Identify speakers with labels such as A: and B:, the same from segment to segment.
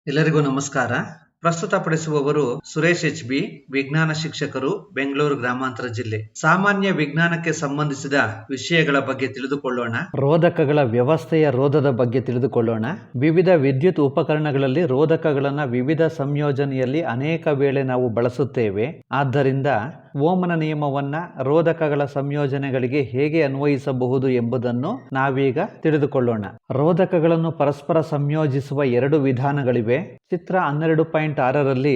A: ಎಲ್ಲರಿಗೂ ನಮಸ್ಕಾರ. ಪ್ರಸ್ತುತಪಡಿಸುವವರು ಸುರೇಶ್ HB, ವಿಜ್ಞಾನ ಶಿಕ್ಷಕರು, ಬೆಂಗಳೂರು ಗ್ರಾಮಾಂತರ ಜಿಲ್ಲೆ. ಸಾಮಾನ್ಯ ವಿಜ್ಞಾನಕ್ಕೆ ಸಂಬಂಧಿಸಿದ ವಿಷಯಗಳ ಬಗ್ಗೆ ತಿಳಿದುಕೊಳ್ಳೋಣ.
B: ರೋಧಕಗಳ ವ್ಯವಸ್ಥೆಯ ರೋಧದ ಬಗ್ಗೆ ತಿಳಿದುಕೊಳ್ಳೋಣ. ವಿವಿಧ ವಿದ್ಯುತ್ ಉಪಕರಣಗಳಲ್ಲಿ ರೋಧಕಗಳನ್ನು ವಿವಿಧ ಸಂಯೋಜನೆಯಲ್ಲಿ ಅನೇಕ ವೇಳೆ ನಾವು ಬಳಸುತ್ತೇವೆ. ಆದ್ದರಿಂದ ಓಮನ ನಿಯಮವನ್ನ ರೋಧಕಗಳ ಸಂಯೋಜನೆಗಳಿಗೆ ಹೇಗೆ ಅನ್ವಯಿಸಬಹುದು ಎಂಬುದನ್ನು ನಾವೀಗ ತಿಳಿದುಕೊಳ್ಳೋಣ. ರೋಧಕಗಳನ್ನು ಪರಸ್ಪರ ಸಂಯೋಜಿಸುವ ಎರಡು ವಿಧಾನಗಳಿವೆ. ಚಿತ್ರ 12.6ರಲ್ಲಿ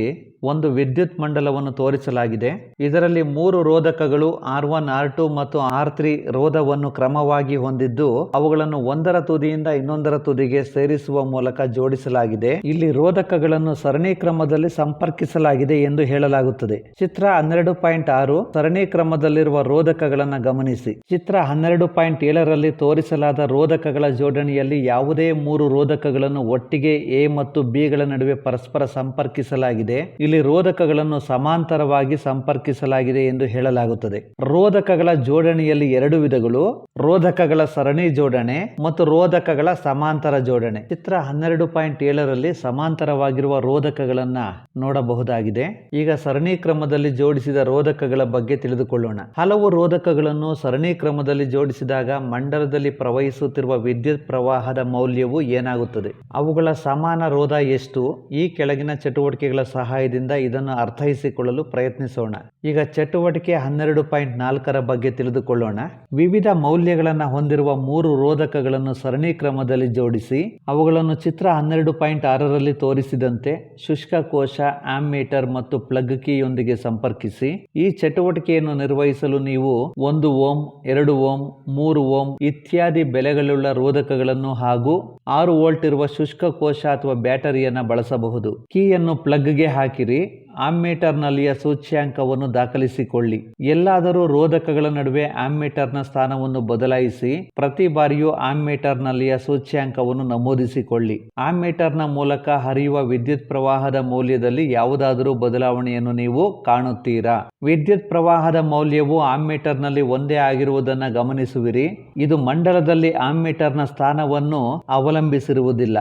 B: ಒಂದು ವಿದ್ಯುತ್ ಮಂಡಲವನ್ನು ತೋರಿಸಲಾಗಿದೆ. ಇದರಲ್ಲಿ 3 ರೋಧಕಗಳು R1, R2 ಮತ್ತು R3 ರೋಧವನ್ನು ಕ್ರಮವಾಗಿ ಹೊಂದಿದ್ದು ಅವುಗಳನ್ನು ಒಂದರ ತುದಿಯಿಂದ ಇನ್ನೊಂದರ ತುದಿಗೆ ಸೇರಿಸುವ ಮೂಲಕ ಜೋಡಿಸಲಾಗಿದೆ. ಇಲ್ಲಿ ರೋಧಕಗಳನ್ನು ಸರಣಿ ಕ್ರಮದಲ್ಲಿ ಸಂಪರ್ಕಿಸಲಾಗಿದೆ ಎಂದು ಹೇಳಲಾಗುತ್ತದೆ. ಚಿತ್ರ 12.6 ಸರಣಿ ಕ್ರಮದಲ್ಲಿರುವ ರೋಧಕಗಳನ್ನು ಗಮನಿಸಿ. ಚಿತ್ರ 12.7ರಲ್ಲಿ ತೋರಿಸಲಾದ ರೋಧಕಗಳ ಜೋಡಣೆಯಲ್ಲಿ ಯಾವುದೇ 3 ರೋಧಕಗಳನ್ನು ಒಟ್ಟಿಗೆ A ಮತ್ತು B ಗಳ ನಡುವೆ ಪರಸ್ಪರ ಸಂಪರ್ಕಿಸಲಾಗಿದೆ. ಇಲ್ಲಿ ರೋಧಕಗಳನ್ನು ಸಮಾಂತರವಾಗಿ ಸಂಪರ್ಕಿಸಲಾಗಿದೆ ಎಂದು ಹೇಳಲಾಗುತ್ತದೆ. ರೋಧಕಗಳ ಜೋಡಣೆಯಲ್ಲಿ ಎರಡು ವಿಧಗಳು: ರೋಧಕಗಳ ಸರಣಿ ಜೋಡಣೆ ಮತ್ತು ರೋಧಕಗಳ ಸಮಾಂತರ ಜೋಡಣೆ. ಚಿತ್ರ 12.7ರಲ್ಲಿ ಸಮಾಂತರವಾಗಿರುವ ರೋಧಕಗಳನ್ನ ನೋಡಬಹುದಾಗಿದೆ. ಈಗ ಸರಣಿ ಕ್ರಮದಲ್ಲಿ ಜೋಡಿಸಿದ ರೋಧಕಗಳ ಬಗ್ಗೆ ತಿಳಿದುಕೊಳ್ಳೋಣ. ಹಲವು ರೋಧಕಗಳನ್ನು ಸರಣಿ ಕ್ರಮದಲ್ಲಿ ಜೋಡಿಸಿದಾಗ ಮಂಡಲದಲ್ಲಿ ಪ್ರವಹಿಸುತ್ತಿರುವ ವಿದ್ಯುತ್ ಪ್ರವಾಹದ ಮೌಲ್ಯವು ಏನಾಗುತ್ತದೆ? ಅವುಗಳ ಸಮಾನ ರೋಧ ಎಷ್ಟು? ಈ ಕೆಳಗಿನ ಚಟುವಟಿಕೆಗಳ ಸಹಾಯದಿಂದ ಇದನ್ನು ಅರ್ಥೈಸಿಕೊಳ್ಳಲು ಪ್ರಯತ್ನಿಸೋಣ. ಈಗ ಚಟುವಟಿಕೆ 12.4ರ ಬಗ್ಗೆ ತಿಳಿದುಕೊಳ್ಳೋಣ. ವಿವಿಧ ಮೌಲ್ಯಗಳನ್ನು ಹೊಂದಿರುವ 3 ರೋಧಕಗಳನ್ನು ಸರಣಿ ಕ್ರಮದಲ್ಲಿ ಜೋಡಿಸಿ ಅವುಗಳನ್ನು ಚಿತ್ರ 12.6ರಲ್ಲಿ ತೋರಿಸಿದಂತೆ ಶುಷ್ಕ ಕೋಶ, ಆಮ್ಮೀಟರ್ ಮತ್ತು ಪ್ಲಗ್ ಕೀಯೊಂದಿಗೆ ಸಂಪರ್ಕಿಸಿ. ಈ ಚಟುವಟಿಕೆಯನ್ನು ನಿರ್ವಹಿಸಲು ನೀವು 1 ಓಂ, 2 ಓಂ, 3 ಓಂ ಇತ್ಯಾದಿ ಬೆಲೆಗಳುಳ್ಳ ರೋಧಕಗಳನ್ನು ಹಾಗೂ 6 ವೋಲ್ಟ್ ಇರುವ ಶುಷ್ಕ ಕೋಶ ಅಥವಾ ಬ್ಯಾಟರಿಯನ್ನು ಬಳಸಬಹುದು. ಕೀಯನ್ನು ಪ್ಲಗ್ಗೆ ಹಾಕಿರಿ. ಆಮ್ಮೀಟರ್ನಲ್ಲಿಯ ಸೂಚ್ಯಾಂಕವನ್ನು ದಾಖಲಿಸಿಕೊಳ್ಳಿ. ಎಲ್ಲಾದರೂ ರೋಧಕಗಳ ನಡುವೆ ಆಮ್ಮೀಟರ್ನ ಸ್ಥಾನವನ್ನು ಬದಲಾಯಿಸಿ ಪ್ರತಿ ಬಾರಿಯೂ ಆಮ್ಮೀಟರ್ನಲ್ಲಿಯ ಸೂಚ್ಯಾಂಕವನ್ನು ನಮೂದಿಸಿಕೊಳ್ಳಿ. ಆಮ್ಮೀಟರ್ನ ಮೂಲಕ ಹರಿಯುವ ವಿದ್ಯುತ್ ಪ್ರವಾಹದ ಮೌಲ್ಯದಲ್ಲಿ ಯಾವುದಾದರೂ ಬದಲಾವಣೆಯನ್ನು ನೀವು ಕಾಣುತ್ತೀರಾ? ವಿದ್ಯುತ್ ಪ್ರವಾಹದ ಮೌಲ್ಯವು ಆಮ್ಮೀಟರ್ನಲ್ಲಿ ಒಂದೇ ಆಗಿರುವುದನ್ನು ಗಮನಿಸುವಿರಿ. ಇದು ಮಂಡಲದಲ್ಲಿ ಆಮ್ಮೀಟರ್ನ ಸ್ಥಾನವನ್ನು ಅವಲಂಬಿಸಿರುವುದಿಲ್ಲ.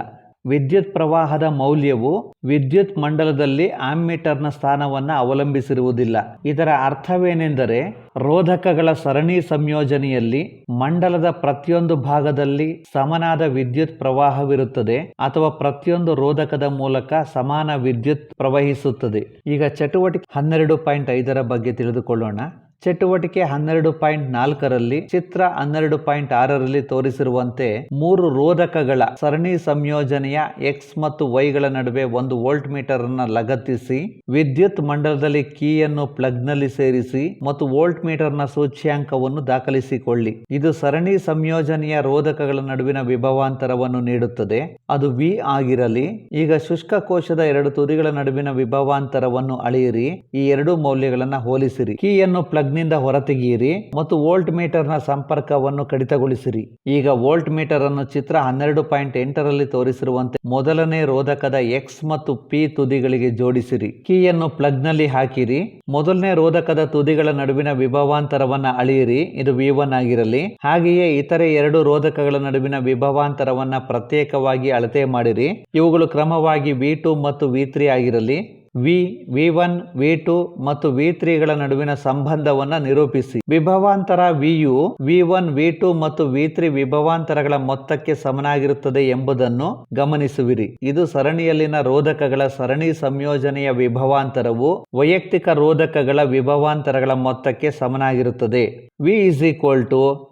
B: ವಿದ್ಯುತ್ ಪ್ರವಾಹದ ಮೌಲ್ಯವು ವಿದ್ಯುತ್ ಮಂಡಲದಲ್ಲಿ ಆಮ್ಮೀಟರ್ನ ಸ್ಥಾನವನ್ನು ಅವಲಂಬಿಸಿರುವುದಿಲ್ಲ. ಇದರ ಅರ್ಥವೇನೆಂದರೆ ರೋಧಕಗಳ ಸರಣಿ ಸಂಯೋಜನೆಯಲ್ಲಿ ಮಂಡಲದ ಪ್ರತಿಯೊಂದು ಭಾಗದಲ್ಲಿ ಸಮನಾದ ವಿದ್ಯುತ್ ಪ್ರವಾಹವಿರುತ್ತದೆ ಅಥವಾ ಪ್ರತಿಯೊಂದು ರೋಧಕದ ಮೂಲಕ ಸಮಾನ ವಿದ್ಯುತ್ ಪ್ರವಹಿಸುತ್ತದೆ. ಈಗ ಚಟುವಟಿಕೆ 12.5ರ ಬಗ್ಗೆ ತಿಳಿದುಕೊಳ್ಳೋಣ. ಚಟುವಟಿಕೆ 12.4ರಲ್ಲಿ ಚಿತ್ರ 12.6ರಲ್ಲಿ ತೋರಿಸಿರುವಂತೆ 3 ರೋಧಕಗಳ ಸರಣಿ ಸಂಯೋಜನೆಯ X ಮತ್ತು Y ಗಳ ನಡುವೆ ಒಂದು ವೋಲ್ಟ್ ಮೀಟರ್ ಅನ್ನು ಲಗತ್ತಿಸಿ ವಿದ್ಯುತ್ ಮಂಡಲದಲ್ಲಿ ಕೀಯನ್ನು ಪ್ಲಗ್ನಲ್ಲಿ ಸೇರಿಸಿ ಮತ್ತು ವೋಲ್ಟ್ ಮೀಟರ್ನ ಸೂಚ್ಯಾಂಕವನ್ನು ದಾಖಲಿಸಿಕೊಳ್ಳಿ. ಇದು ಸರಣಿ ಸಂಯೋಜನೆಯ ರೋಧಕಗಳ ನಡುವಿನ ವಿಭವಾಂತರವನ್ನು ನೀಡುತ್ತದೆ. ಅದು V ಆಗಿರಲಿ. ಈಗ ಶುಷ್ಕ ಕೋಶದ 2 ತುದಿಗಳ ನಡುವಿನ ವಿಭವಾಂತರವನ್ನು ಅಳೆಯಿರಿ. ಈ ಎರಡು ಮೌಲ್ಯಗಳನ್ನು ಹೋಲಿಸಿರಿ. ಕೀಯನ್ನು ಪ್ಲಗ್ ನಿಂದ ಹೊರತೆಗೆಯಿರಿ ಮತ್ತು ವೋಲ್ಟ್ ಮೀಟರ್ ನ ಸಂಪರ್ಕವನ್ನು ಕಡಿತಗೊಳಿಸಿರಿ. ಈಗ ವೋಲ್ಟ್ ಮೀಟರ್ ಅನ್ನು ಚಿತ್ರ 12.8ರಲ್ಲಿ ತೋರಿಸಿರುವಂತೆ ಮೊದಲನೇ ರೋಧಕದ X ಮತ್ತು P ತುದಿಗಳಿಗೆ ಜೋಡಿಸಿರಿ. ಕೀಯನ್ನು ಪ್ಲಗ್ ನಲ್ಲಿ ಹಾಕಿರಿ. ಮೊದಲನೇ ರೋಧಕದ ತುದಿಗಳ ನಡುವಿನ ವಿಭವಾಂತರವನ್ನ ಅಳೆಯಿರಿ. ಇದು V1 ಆಗಿರಲಿ. ಹಾಗೆಯೇ ಇತರೆ 2 ರೋಧಕಗಳ ನಡುವಿನ ವಿಭವಾಂತರವನ್ನ ಪ್ರತ್ಯೇಕವಾಗಿ ಅಳತೆ ಮಾಡಿರಿ. ಇವುಗಳು ಕ್ರಮವಾಗಿ V2 ಮತ್ತು V3 ಆಗಿರಲಿ. V1, V2 ಮತ್ತು V3 ಗಳ ನಡುವಿನ ಸಂಬಂಧವನ್ನ ನಿರೂಪಿಸಿ. ವಿಭವಾಂತರ Vಯು V1, V2 ಮತ್ತು V3 ವಿಭವಾಂತರಗಳ ಮೊತ್ತಕ್ಕೆ ಸಮನಾಗಿರುತ್ತದೆ ಎಂಬುದನ್ನು ಗಮನಿಸುವಿರಿ. ಇದು ಸರಣಿಯಲ್ಲಿನ ರೋಧಕಗಳ ಸರಣಿ ಸಂಯೋಜನೆಯ ವಿಭವಾಂತರವು ವೈಯಕ್ತಿಕ ರೋಧಕಗಳ ವಿಭವಾಂತರಗಳ ಮೊತ್ತಕ್ಕೆ ಸಮನಾಗಿರುತ್ತದೆ. V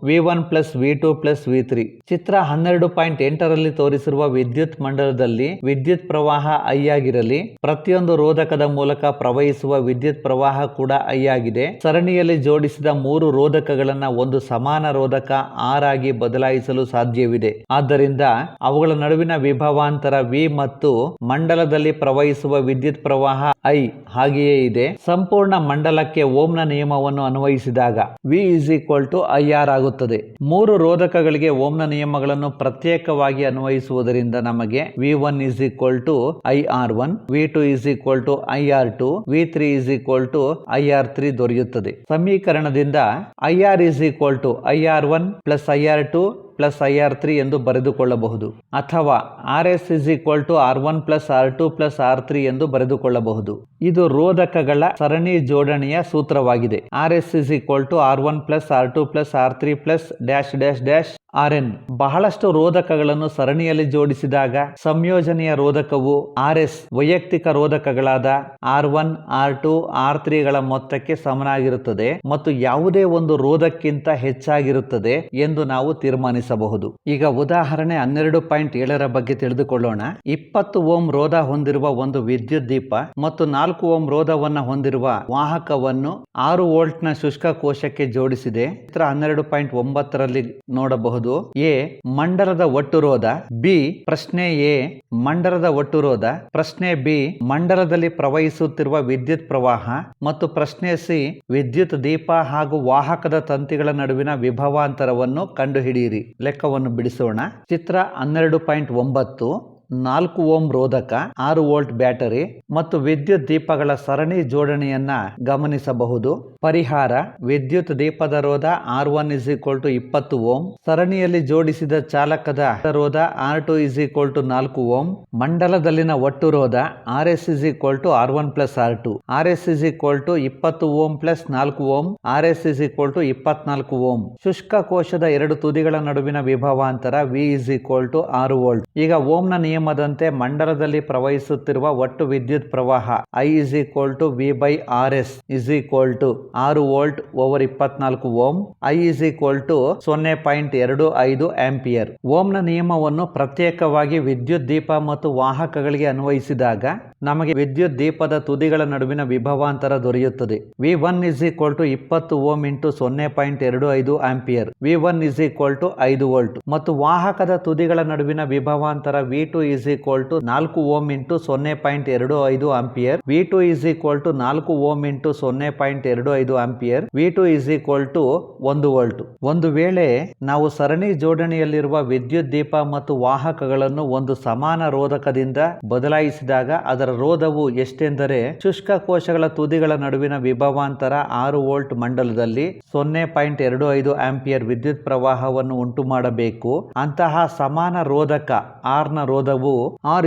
B: V1 plus V2 plus V3. ಚಿತ್ರ 12.8ರಲ್ಲಿ ತೋರಿಸಿರುವ ವಿದ್ಯುತ್ ಮಂಡಲದಲ್ಲಿ ವಿದ್ಯುತ್ ಪ್ರವಾಹ I ಆಗಿರಲಿ. ಪ್ರತಿಯೊಂದು ರೋಧಕದ ಮೂಲಕ ಪ್ರವಹಿಸುವ ವಿದ್ಯುತ್ ಪ್ರವಾಹ ಕೂಡ I ಆಗಿದೆ. ಸರಣಿಯಲ್ಲಿ ಜೋಡಿಸಿದ 3 ರೋಧಕಗಳನ್ನ ಒಂದು ಸಮಾನ ರೋಧಕ R ಆಗಿ ಬದಲಾಯಿಸಲು ಸಾಧ್ಯವಿದೆ. ಆದ್ದರಿಂದ ಅವುಗಳ ನಡುವಿನ ವಿಭವಾಂತರ V ಮತ್ತು ಮಂಡಲದಲ್ಲಿ ಪ್ರವಹಿಸುವ ವಿದ್ಯುತ್ ಪ್ರವಾಹ I ಹಾಗೆಯೇ ಇದೆ. ಸಂಪೂರ್ಣ ಮಂಡಲಕ್ಕೆ ಓಮ್ನ ನಿಯಮವನ್ನು ಅನ್ವಯಿಸಿದಾಗ V IR ಆಗುತ್ತದೆ. 3 ರೋಧಕಗಳಿಗೆ ಓಮ್ನ ನಿಯಮಗಳನ್ನು ಪ್ರತ್ಯೇಕವಾಗಿ ಅನ್ವಯಿಸುವುದರಿಂದ ನಮಗೆ V1 IR1, V2 IR2, V3 IR3 ದೊರೆಯುತ್ತದೆ. ಸಮೀಕರಣದಿಂದ IR IR1 plus IR2 plus IR3 ಎಂದು ಬರೆದುಕೊಳ್ಳಬಹುದು. ಅಥವಾ RS R1 plus R2 plus R3 ಎಂದು ಬರೆದುಕೊಳ್ಳಬಹುದು. ಇದು ರೋಧಕಗಳ ಸರಣಿ ಜೋಡಣೆಯ ಸೂತ್ರವಾಗಿದೆ. RS R1 plus R2 plus R3 plus dash dash dash RN. ಬಹಳಷ್ಟು ರೋಧಕಗಳನ್ನು ಸರಣಿಯಲ್ಲಿ ಜೋಡಿಸಿದಾಗ ಸಂಯೋಜನೆಯ ರೋಧಕವು RS ವೈಯಕ್ತಿಕ ರೋಧಕಗಳಾದ R1 R2 R3ಗಳ ಮೊತ್ತಕ್ಕೆ ಸಮನಾಗಿರುತ್ತದೆ ಮತ್ತು ಯಾವುದೇ ಒಂದು ರೋಧಕ್ಕಿಂತ ಹೆಚ್ಚಾಗಿರುತ್ತದೆ ಎಂದು ನಾವು ತೀರ್ಮಾನಿಸಬಹುದು. ಈಗ ಉದಾಹರಣೆ 12.7 ಬಗ್ಗೆ ತಿಳಿದುಕೊಳ್ಳೋಣ. 20 ಓಮ್ ರೋಧ ಹೊಂದಿರುವ ಒಂದು ವಿದ್ಯುತ್ ದೀಪ ಮತ್ತು 4 ಓಮ್ ರೋಧವನ್ನು ಹೊಂದಿರುವ ವಾಹಕವನ್ನು 6 ವೋಲ್ಟ್ ನ ಶುಷ್ಕ ಕೋಶಕ್ಕೆ ಜೋಡಿಸಿದೆ. ಚಿತ್ರ 12.9 ನೋಡಬಹುದು. ಎ ಮಂಡಲದ ಒಟ್ಟು ರೋಧ, ಬಿ ಪ್ರಶ್ನೆ ಎ ಮಂಡಲದ ಒಟ್ಟು ರೋಧ, ಪ್ರಶ್ನೆ ಬಿ ಮಂಡಲದಲ್ಲಿ ಪ್ರವಹಿಸುತ್ತಿರುವ ವಿದ್ಯುತ್ ಪ್ರವಾಹ ಮತ್ತು ಪ್ರಶ್ನೆ ಸಿ ವಿದ್ಯುತ್ ದೀಪ ಹಾಗೂ ವಾಹಕದ ತಂತಿಗಳ ನಡುವಿನ ವಿಭವಾಂತರವನ್ನು ಕಂಡುಹಿಡಿಯಿರಿ. ಲೆಕ್ಕವನ್ನು ಬಿಡಿಸೋಣ. ಚಿತ್ರ 12.9 4 ಓಮ್ ರೋಧಕ, 6 ವೋಲ್ಟ್ ಬ್ಯಾಟರಿ ಮತ್ತು ವಿದ್ಯುತ್ ದೀಪಗಳ ಸರಣಿ ಜೋಡಣೆಯನ್ನ ಗಮನಿಸಬಹುದು. ಪರಿಹಾರ: ವಿದ್ಯುತ್ ದೀಪದ ರೋಧ R1 20 ಓಮ್, ಸರಣಿಯಲ್ಲಿ ಜೋಡಿಸಿದ ಚಾಲಕದ ರೋಧ R2 4 ಓಮ್, ಮಂಡಲದಲ್ಲಿನ ಒಟ್ಟು ರೋಧ RS R1 plus R2, RS 20 ohm plus 4 ohm, RS 24 ohm. ಶುಷ್ಕ ಕೋಶದ ಎರಡು ತುದಿಗಳ ನಡುವಿನ ವಿಭವಾಂತರ V 6 ವೋಲ್ಟ್. ಈಗ ಓಮ್ನ ನಿಯಮದಂತೆ ಮಂಡಲದಲ್ಲಿ ಪ್ರವಹಿಸುತ್ತಿರುವ ಒಟ್ಟು ವಿದ್ಯುತ್ ಪ್ರವಾಹ I V/RS 6 volt over 24 ohm. I 0.25 ampere. ಓಮ್ನ ನಿಯಮವನ್ನು ಪ್ರತ್ಯೇಕವಾಗಿ ವಿದ್ಯುತ್ ದೀಪ ಮತ್ತು ವಾಹಕಗಳಿಗೆ ಅನ್ವಯಿಸಿದಾಗ ನಮಗೆ ವಿದ್ಯುತ್ ದೀಪದ ತುದಿಗಳ ನಡುವಿನ ವಿಭವಾಂತರ ದೊರೆಯುತ್ತದೆ. V1 20 ohm into 0.25 ampere. V1 5 volt. ಮತ್ತು ವಾಹಕದ ತುದಿಗಳ ನಡುವಿನ ವಿಭವಾಂತರ V2 4 ohm into 0.25 ampere. V2 4 ohm into 0.25 ampere. V2 1 volt. ಒಂದು ವೇಳೆ ನಾವು ಸರಣಿ ಜೋಡಣೆಯಲ್ಲಿರುವ ವಿದ್ಯುತ್ ದೀಪ ಮತ್ತು ವಾಹಕಗಳನ್ನು ಒಂದು ಸಮಾನ ರೋಧಕದಿಂದ ಬದಲಾಯಿಸಿದಾಗ ಅದರ ರೋಧವು ಎಷ್ಟೆಂದರೆ ಶುಷ್ಕ ಕೋಶಗಳ ತುದಿಗಳ ನಡುವಿನ ವಿಭವಾಂತರ 6 ವೋಲ್ಟ್ ಮಂಡಲದಲ್ಲಿ 0.25 ಆಂಪಿಯರ್ ವಿದ್ಯುತ್ ಪ್ರವಾಹವನ್ನು ಉಂಟು ಮಾಡಬೇಕು. ಅಂತಹ ಸಮಾನ ರೋಧಕ R ನ ರೋಧವು R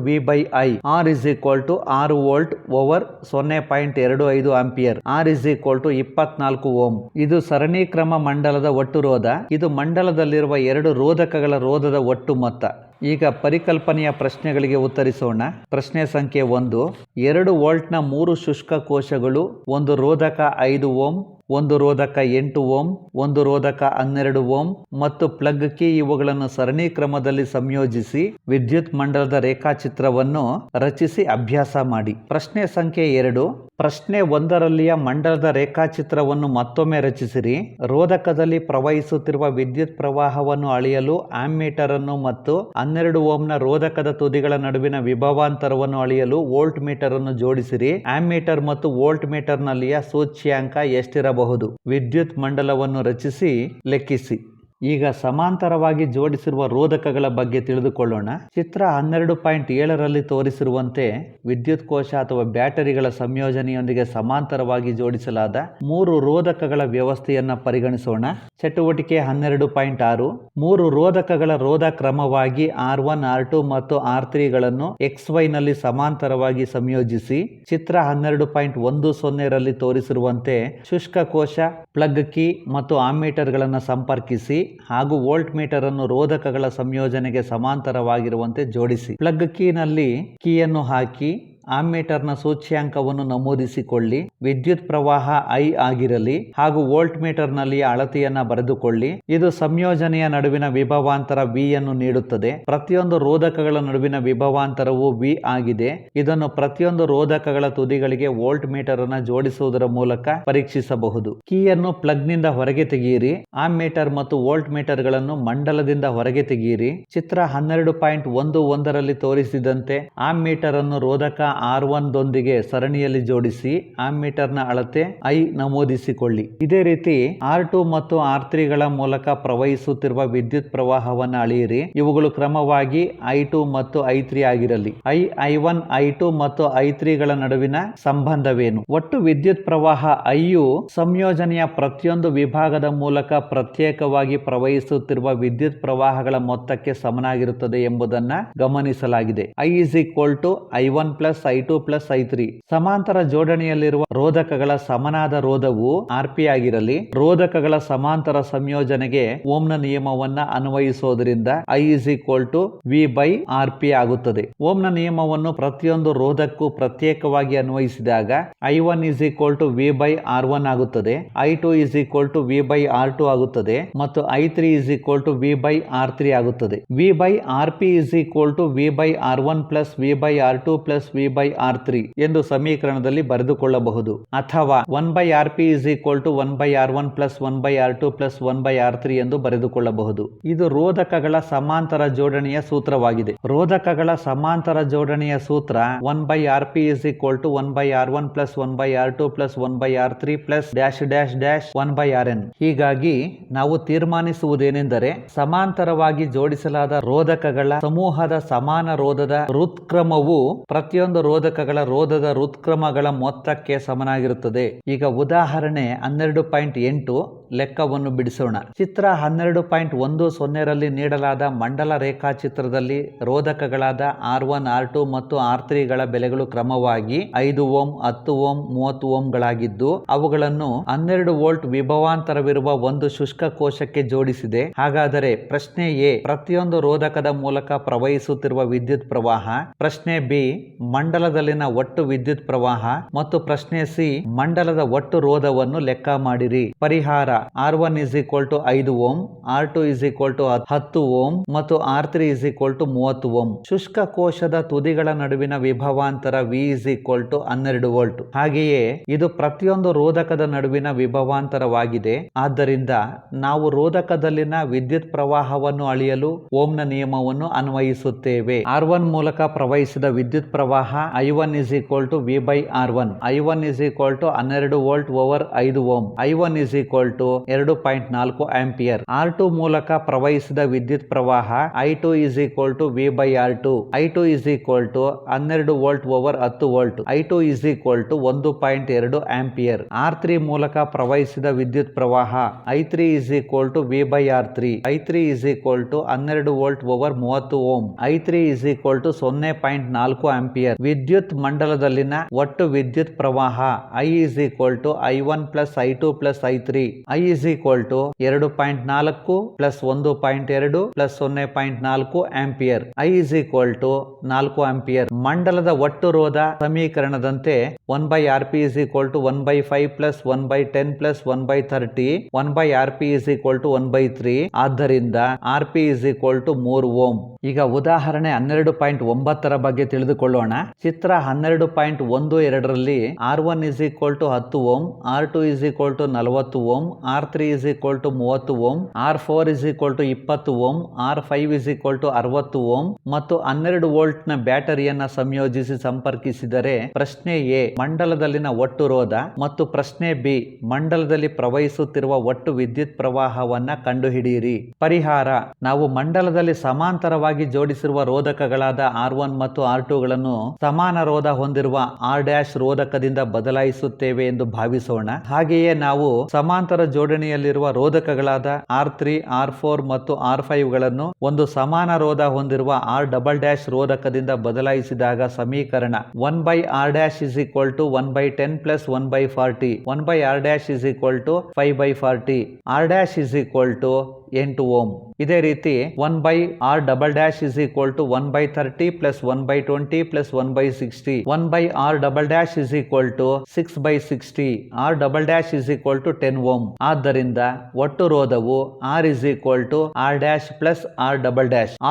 B: V/I. R 6 volt over 0.25 ampere. R 24 ohm. ಇದು ಸರಣೀಕ್ರಮ ಮಂಡಲದ ಒಟ್ಟು ರೋಧ. ಇದು ಮಂಡಲದಲ್ಲಿರುವ ಎರಡು ರೋಧಕಗಳ ರೋಧದ ಒಟ್ಟು ಮೊತ್ತ. ಈಗ ಪರಿಕಲ್ಪನೆಯ ಪ್ರಶ್ನೆಗಳಿಗೆ ಉತ್ತರಿಸೋಣ. ಪ್ರಶ್ನೆ ಸಂಖ್ಯೆ 1. 2 ವೋಲ್ಟ್ನ 3 ಶುಷ್ಕ ಕೋಶಗಳು, ಒಂದು ರೋಧಕ 5 ಓಮ್, ಒಂದು ರೋಧಕ 8 ಓಮ್, ಒಂದು ರೋಧಕ 12 ಓಮ್ ಮತ್ತು ಪ್ಲಗ್ ಕೀ ಇವುಗಳನ್ನು ಸರಣಿ ಕ್ರಮದಲ್ಲಿ ಸಂಯೋಜಿಸಿ ವಿದ್ಯುತ್ ಮಂಡಲದ ರೇಖಾಚಿತ್ರವನ್ನು ರಚಿಸಿ ಅಭ್ಯಾಸ ಮಾಡಿ. ಪ್ರಶ್ನೆ ಸಂಖ್ಯೆ 2. ಪ್ರಶ್ನೆ 1ರಲ್ಲಿಯ ಮಂಡಲದ ರೇಖಾಚಿತ್ರವನ್ನು ಮತ್ತೊಮ್ಮೆ ರಚಿಸಿರಿ. ರೋಧಕದಲ್ಲಿ ಪ್ರವಹಿಸುತ್ತಿರುವ ವಿದ್ಯುತ್ ಪ್ರವಾಹವನ್ನು ಅಳೆಯಲು ಆಮ್ಮೀಟರ್ ಅನ್ನು ಮತ್ತು 12 ಓಮ್ನ ರೋಧಕದ ತುದಿಗಳ ನಡುವಿನ ವಿಭವಾಂತರವನ್ನು ಅಳೆಯಲು ವೋಲ್ಟ್ ಮೀಟರ್ ಅನ್ನು ಜೋಡಿಸಿರಿ. ಆಮ್ಮೀಟರ್ ಮತ್ತು ವೋಲ್ಟ್ ಮೀಟರ್ ನಲ್ಲಿಯ ಸೂಚ್ಯಾಂಕ ಎಷ್ಟಿರಬಹುದು? ವಿದ್ಯುತ್ ಮಂಡಲವನ್ನು ರಚಿಸಿ ಲೆಕ್ಕಿಸಿ. ಈಗ ಸಮಾಂತರವಾಗಿ ಜೋಡಿಸಿರುವ ರೋಧಕಗಳ ಬಗ್ಗೆ ತಿಳಿದುಕೊಳ್ಳೋಣ. ಚಿತ್ರ 12.7ರಲ್ಲಿ ತೋರಿಸಿರುವಂತೆ ವಿದ್ಯುತ್ ಕೋಶ ಅಥವಾ ಬ್ಯಾಟರಿಗಳ ಸಂಯೋಜನೆಯೊಂದಿಗೆ ಸಮಾಂತರವಾಗಿ ಜೋಡಿಸಲಾದ 3 ರೋಧಕಗಳ ವ್ಯವಸ್ಥೆಯನ್ನ ಪರಿಗಣಿಸೋಣ. ಚಟುವಟಿಕೆ 12.6. 3 ರೋಧಕಗಳ ರೋಧ ಕ್ರಮವಾಗಿ R1, R2 ಮತ್ತು R3ಗಳನ್ನು XY ನಲ್ಲಿ ಸಮಾಂತರವಾಗಿ ಸಂಯೋಜಿಸಿ. ಚಿತ್ರ 12.10ರಲ್ಲಿ ತೋರಿಸಿರುವಂತೆ ಶುಷ್ಕ ಕೋಶ, ಪ್ಲಗ್ ಕೀ ಮತ್ತು ಆಮ್ಮೀಟರ್ ಗಳನ್ನು ಸಂಪರ್ಕಿಸಿ ಹಾಗೂ ವೋಲ್ಟ್ ಮೀಟರ್ ಅನ್ನು ರೋಧಕಗಳ ಸಂಯೋಜನೆಗೆ ಸಮಾಂತರವಾಗಿರುವಂತೆ ಜೋಡಿಸಿ. ಪ್ಲಗ್ ಕೀನಲ್ಲಿ ಕೀಯನ್ನು ಹಾಕಿ ಆಮ್ಮೀಟರ್ನ ಸೂಚ್ಯಾಂಕವನ್ನು ನಮೂದಿಸಿಕೊಳ್ಳಿ. ವಿದ್ಯುತ್ ಪ್ರವಾಹ I ಆಗಿರಲಿ ಹಾಗೂ ವೋಲ್ಟ್ ಮೀಟರ್ ನಲ್ಲಿ ಅಳತೆಯನ್ನ ಬರೆದುಕೊಳ್ಳಿ. ಇದು ಸಂಯೋಜನೆಯ ನಡುವಿನ ವಿಭವಾಂತರ V ಯನ್ನು ನೀಡುತ್ತದೆ. ಪ್ರತಿಯೊಂದು ರೋಧಕಗಳ ನಡುವಿನ ವಿಭವಾಂತರವು V ಆಗಿದೆ. ಇದನ್ನು ಪ್ರತಿಯೊಂದು ರೋಧಕಗಳ ತುದಿಗಳಿಗೆ ವೋಲ್ಟ್ ಮೀಟರ್ ಅನ್ನು ಜೋಡಿಸುವುದರ ಮೂಲಕ ಪರೀಕ್ಷಿಸಬಹುದು. ಕೀಯನ್ನು ಪ್ಲಗ್ ನಿಂದ ಹೊರಗೆ ತೆಗೆಯಿರಿ. ಆಮ್ಮೀಟರ್ ಮತ್ತು ವೋಲ್ಟ್ ಮೀಟರ್ ಗಳನ್ನು ಮಂಡಲದಿಂದ ಹೊರಗೆ ತೆಗೆಯಿರಿ. ಚಿತ್ರ 12.11ರಲ್ಲಿ ತೋರಿಸಿದಂತೆ ಆಮ್ಮೀಟರ್ ಅನ್ನು ರೋಧಕ R1 ದೊಂದಿಗೆ ಸರಣಿಯಲ್ಲಿ ಜೋಡಿಸಿ ಆಮ್ಮೀಟರ್ ನ ಅಳತೆ I ನಮೂದಿಸಿಕೊಳ್ಳಿ. ಇದೇ ರೀತಿ R2 ಮತ್ತು R3 ಗಳ ಮೂಲಕ ಪ್ರವಹಿಸುತ್ತಿರುವ ವಿದ್ಯುತ್ ಪ್ರವಾಹವನ್ನು ಅಳೆಯಿರಿ. ಇವುಗಳು ಕ್ರಮವಾಗಿ I2 ಮತ್ತು I3 ಆಗಿರಲಿ. I1, I2 ಮತ್ತು I3 ಗಳ ನಡುವಿನ ಸಂಬಂಧವೇನು? ಒಟ್ಟು ವಿದ್ಯುತ್ ಪ್ರವಾಹ I ಯು ಸಂಯೋಜನೆಯ ಪ್ರತಿಯೊಂದು ವಿಭಾಗದ ಮೂಲಕ ಪ್ರತ್ಯೇಕವಾಗಿ ಪ್ರವಹಿಸುತ್ತಿರುವ ವಿದ್ಯುತ್ ಪ್ರವಾಹಗಳ ಮೊತ್ತಕ್ಕೆ ಸಮನಾಗಿರುತ್ತದೆ ಎಂಬುದನ್ನ ಗಮನಿಸಲಾಗಿದೆ. I is equal to I1 plus I2 plus I3. ಸಮಾಂತರ ಜೋಡಣೆಯಲ್ಲಿರುವ ರೋಧಕಗಳ ಸಮನಾದ ರೋಧವು Rp ಆಗಿರಲಿ. ರೋಧಕಗಳ ಸಮಾಂತರ ಸಂಯೋಜನೆಗೆ ಓಮ್ನ ನಿಯಮವನ್ನ ಅನ್ವಯಿಸೋದ್ರಿಂದ I is equal to V by Rp ಆಗುತ್ತದೆ. ಓಮ್ನ ನಿಯಮವನ್ನು ಪ್ರತಿಯೊಂದು ರೋಧಕ್ಕೂ ಪ್ರತ್ಯೇಕವಾಗಿ ಅನ್ವಯಿಸಿದಾಗ I1 is equal to V by R1 ಆಗುತ್ತದೆ. I2 is equal to V by R2 ಆಗುತ್ತದೆ ಮತ್ತು I3 is equal to V by R3 ಆಗುತ್ತದೆ. V by Rp is equal to V by R1 plus V by R2 plus V by R3 ಎಂದು ಸಮೀಕರಣದಲ್ಲಿ ಬರೆದುಕೊಳ್ಳಬಹುದು. ಅಥವಾ 1 by Rp is equal to 1 by R1 plus 1 by R2 plus 1 by R3 ಎಂದು ಬರೆದುಕೊಳ್ಳಬಹುದು. ಇದು ರೋಧಕಗಳ ಸಮಾಂತರ ಜೋಡಣೆಯ ಸೂತ್ರವಾಗಿದೆ. ರೋಧಕಗಳ ಸಮಾಂತರ ಜೋಡಣೆಯ ಸೂತ್ರ 1 by Rp is equal to 1 by R1 plus 1 by R2 plus 1 by R3 plus dash dash dash 1 by Rn. ಹೀಗಾಗಿ ನಾವು ತೀರ್ಮಾನಿಸುವುದೇನೆಂದರೆ ಸಮಾಂತರವಾಗಿ ಜೋಡಿಸಲಾದ ರೋಧಕಗಳ ಸಮೂಹದ ಸಮಾನ ರೋಧದ ಹೃತ್ಕ್ರಮವು ಪ್ರತಿಯೊಂದು ರೋಧಕಗಳ ರೋಧದ ಹೃತ್ಕ್ರಮಗಳ ಮೊತ್ತಕ್ಕೆ ಸಮನಾಗಿರುತ್ತದೆ. ಈಗ ಉದಾಹರಣೆ 12.8 ಲೆಕ್ಕವನ್ನು ಬಿಡಿಸೋಣ. ಚಿತ್ರ 12.10 ರಲ್ಲಿ ನೀಡಲಾದ ಮಂಡಲ ರೇಖಾಚಿತ್ರದಲ್ಲಿ ರೋಧಕಗಳಾದ R1, R2 ಮತ್ತು R3 ಗಳ ಬೆಲೆಗಳು ಕ್ರಮವಾಗಿ 5 ಓಮ್, 10 ಓಮ್, 30 ಓಮ್ಗಳಾಗಿದ್ದು ಅವುಗಳನ್ನು 12 ವೋಲ್ಟ್ ವಿಭವಾಂತರವಿರುವ ಒಂದು ಶುಷ್ಕ ಕೋಶಕ್ಕೆ ಜೋಡಿಸಿದೆ. ಹಾಗಾದರೆ ಪ್ರಶ್ನೆ ಎ ಪ್ರತಿಯೊಂದು ರೋಧಕದ ಮೂಲಕ ಪ್ರವಹಿಸುತ್ತಿರುವ ವಿದ್ಯುತ್ ಪ್ರವಾಹ, ಪ್ರಶ್ನೆ ಬಿ ಮಂಡಲದಲ್ಲಿನ ಒಟ್ಟು ವಿದ್ಯುತ್ ಪ್ರವಾಹ ಮತ್ತು ಪ್ರಶ್ನೆ ಸಿ ಮಂಡಲದ ಒಟ್ಟು ರೋಧವನ್ನು ಲೆಕ್ಕ ಮಾಡಿರಿ. ಪರಿಹಾರ R1 is equal to 5 ohm, R2 is equal to 10 ohm ಮತ್ತು R3 is equal to 30 ohm. ಶುಷ್ಕ ಕೋಶದ ತುದಿಗಳ ನಡುವಿನ ವಿಭವಾಂತರ V is equal to 12 volt. ಹಾಗೆಯೇ ಇದು ಪ್ರತಿಯೊಂದು ರೋಧಕದ ನಡುವಿನ ವಿಭವಾಂತರವಾಗಿದೆ. ಆದ್ದರಿಂದ ನಾವು ರೋಧಕದಲ್ಲಿನ ವಿದ್ಯುತ್ ಪ್ರವಾಹವನ್ನು ಅಳೆಯಲು ಓಮ್ನ ನಿಯಮವನ್ನು ಅನ್ವಯಿಸುತ್ತೇವೆ. R1 ಮೂಲಕ ಪ್ರವಹಿಸಿದ ವಿದ್ಯುತ್ ಪ್ರವಾಹ I1 is equal to V by R1. I1 is equal to 12 volt over 5 ohm. I1 is equal to 2.4 ampere. R2 ಮೂಲಕ ಪ್ರವಹಿಸಿದ ವಿದ್ಯುತ್ ಪ್ರವಾಹ I2 is equal to V by R2. I2 is equal to 12 volt over 10 volt. I2 is equal to 1.2 ampere. R3 ಮೂಲಕ ಪ್ರವಹಿಸಿದ ವಿದ್ಯುತ್ ಪ್ರವಾಹ I3 is equal to V by R3. I3 is equal to 12 volt over 30 ohm. I3 is equal to 0.4 ampere. ವಿದ್ಯುತ್ ಮಂಡಲದಲ್ಲಿನ ಒಟ್ಟು ವಿದ್ಯುತ್ ಪ್ರವಾಹ I is equal to I1 plus I2 plus I3. I is equal to 2.4 plus 1.2 plus 0.4 ampere. I is equal to 4 ampere. ಮಂಡಲದ ಒಟ್ಟು ರೋಧ ಸಮೀಕರಣದಂತೆ 1 by Rp is equal to 1 by 5 plus 1 by 10 plus 1 by 30. 1 by Rp is equal to 1 by 3. ಆದ್ದರಿಂದ Rp is equal to 3 ohm. ಈಗ ಉದಾಹರಣೆ 12.9 ಬಗ್ಗೆ ತಿಳಿದುಕೊಳ್ಳೋಣ. ಚಿತ್ರ 12.12 ರಲ್ಲಿ R1 is equal to 10 ohm, R2 is equal to 40 ohm, R3 is equal to 30 ohm, R4 is equal to 20 ohm, R5 is equal to 60 ohm ಮತ್ತು 12 volt ನ ಬ್ಯಾಟರಿಯನ್ನ ಸಂಯೋಜಿಸಿ ಸಂಪರ್ಕಿಸಿದರೆ ಪ್ರಶ್ನೆ ಎ ಮಂಡಲದಲ್ಲಿನ ಒಟ್ಟು ರೋಧ ಮತ್ತು ಪ್ರಶ್ನೆ ಬಿ ಮಂಡಲದಲ್ಲಿ ಪ್ರವಹಿಸುತ್ತಿರುವ ಒಟ್ಟು ವಿದ್ಯುತ್ ಪ್ರವಾಹವನ್ನ ಕಂಡುಹಿಡಿಯಿರಿ. ಪರಿಹಾರ ನಾವು ಮಂಡಲದಲ್ಲಿ ಸಮಾಂತರವಾಗಿ ಜೋಡಿಸಿರುವ ರೋಧಕಗಳಾದ R1 ಮತ್ತು R2 ಗಳನ್ನು ಸಮಾನ ರೋಧ ಹೊಂದಿರುವ R' ರೋಧಕದಿಂದ ಬದಲಾಯಿಸುತ್ತೇವೆ ಎಂದು ಭಾವಿಸೋಣ. ಹಾಗೆಯೇ ನಾವು ಸಮಾಂತರ ಜೋಡಣೆಯಲ್ಲಿರುವ ರೋಧಕಗಳಾದ R3, R4 ಮತ್ತು R5 ಗಳನ್ನು ಒಂದು ಸಮಾನ ರೋಧ ಹೊಂದಿರುವ R" ರೋಧಕದಿಂದ ಬದಲಾಯಿಸಿದಾಗ ಸಮೀಕರಣ 1 by R' is equal to 1 by 10 plus 1 by 40. 1 by R' is equal to 5 by 40. R' is equal to 8 ohm. ಇದೇ ರೀತಿ 1 by R" is equal to 1 by 30 plus 1 by 20 plus 1 by 60. 1 by R" is equal to 6 by 60. R" is equal to 10 ohm. ಆದ್ದರಿಂದ ಒಟ್ಟು ರೋಧವು R is equal to R' plus R".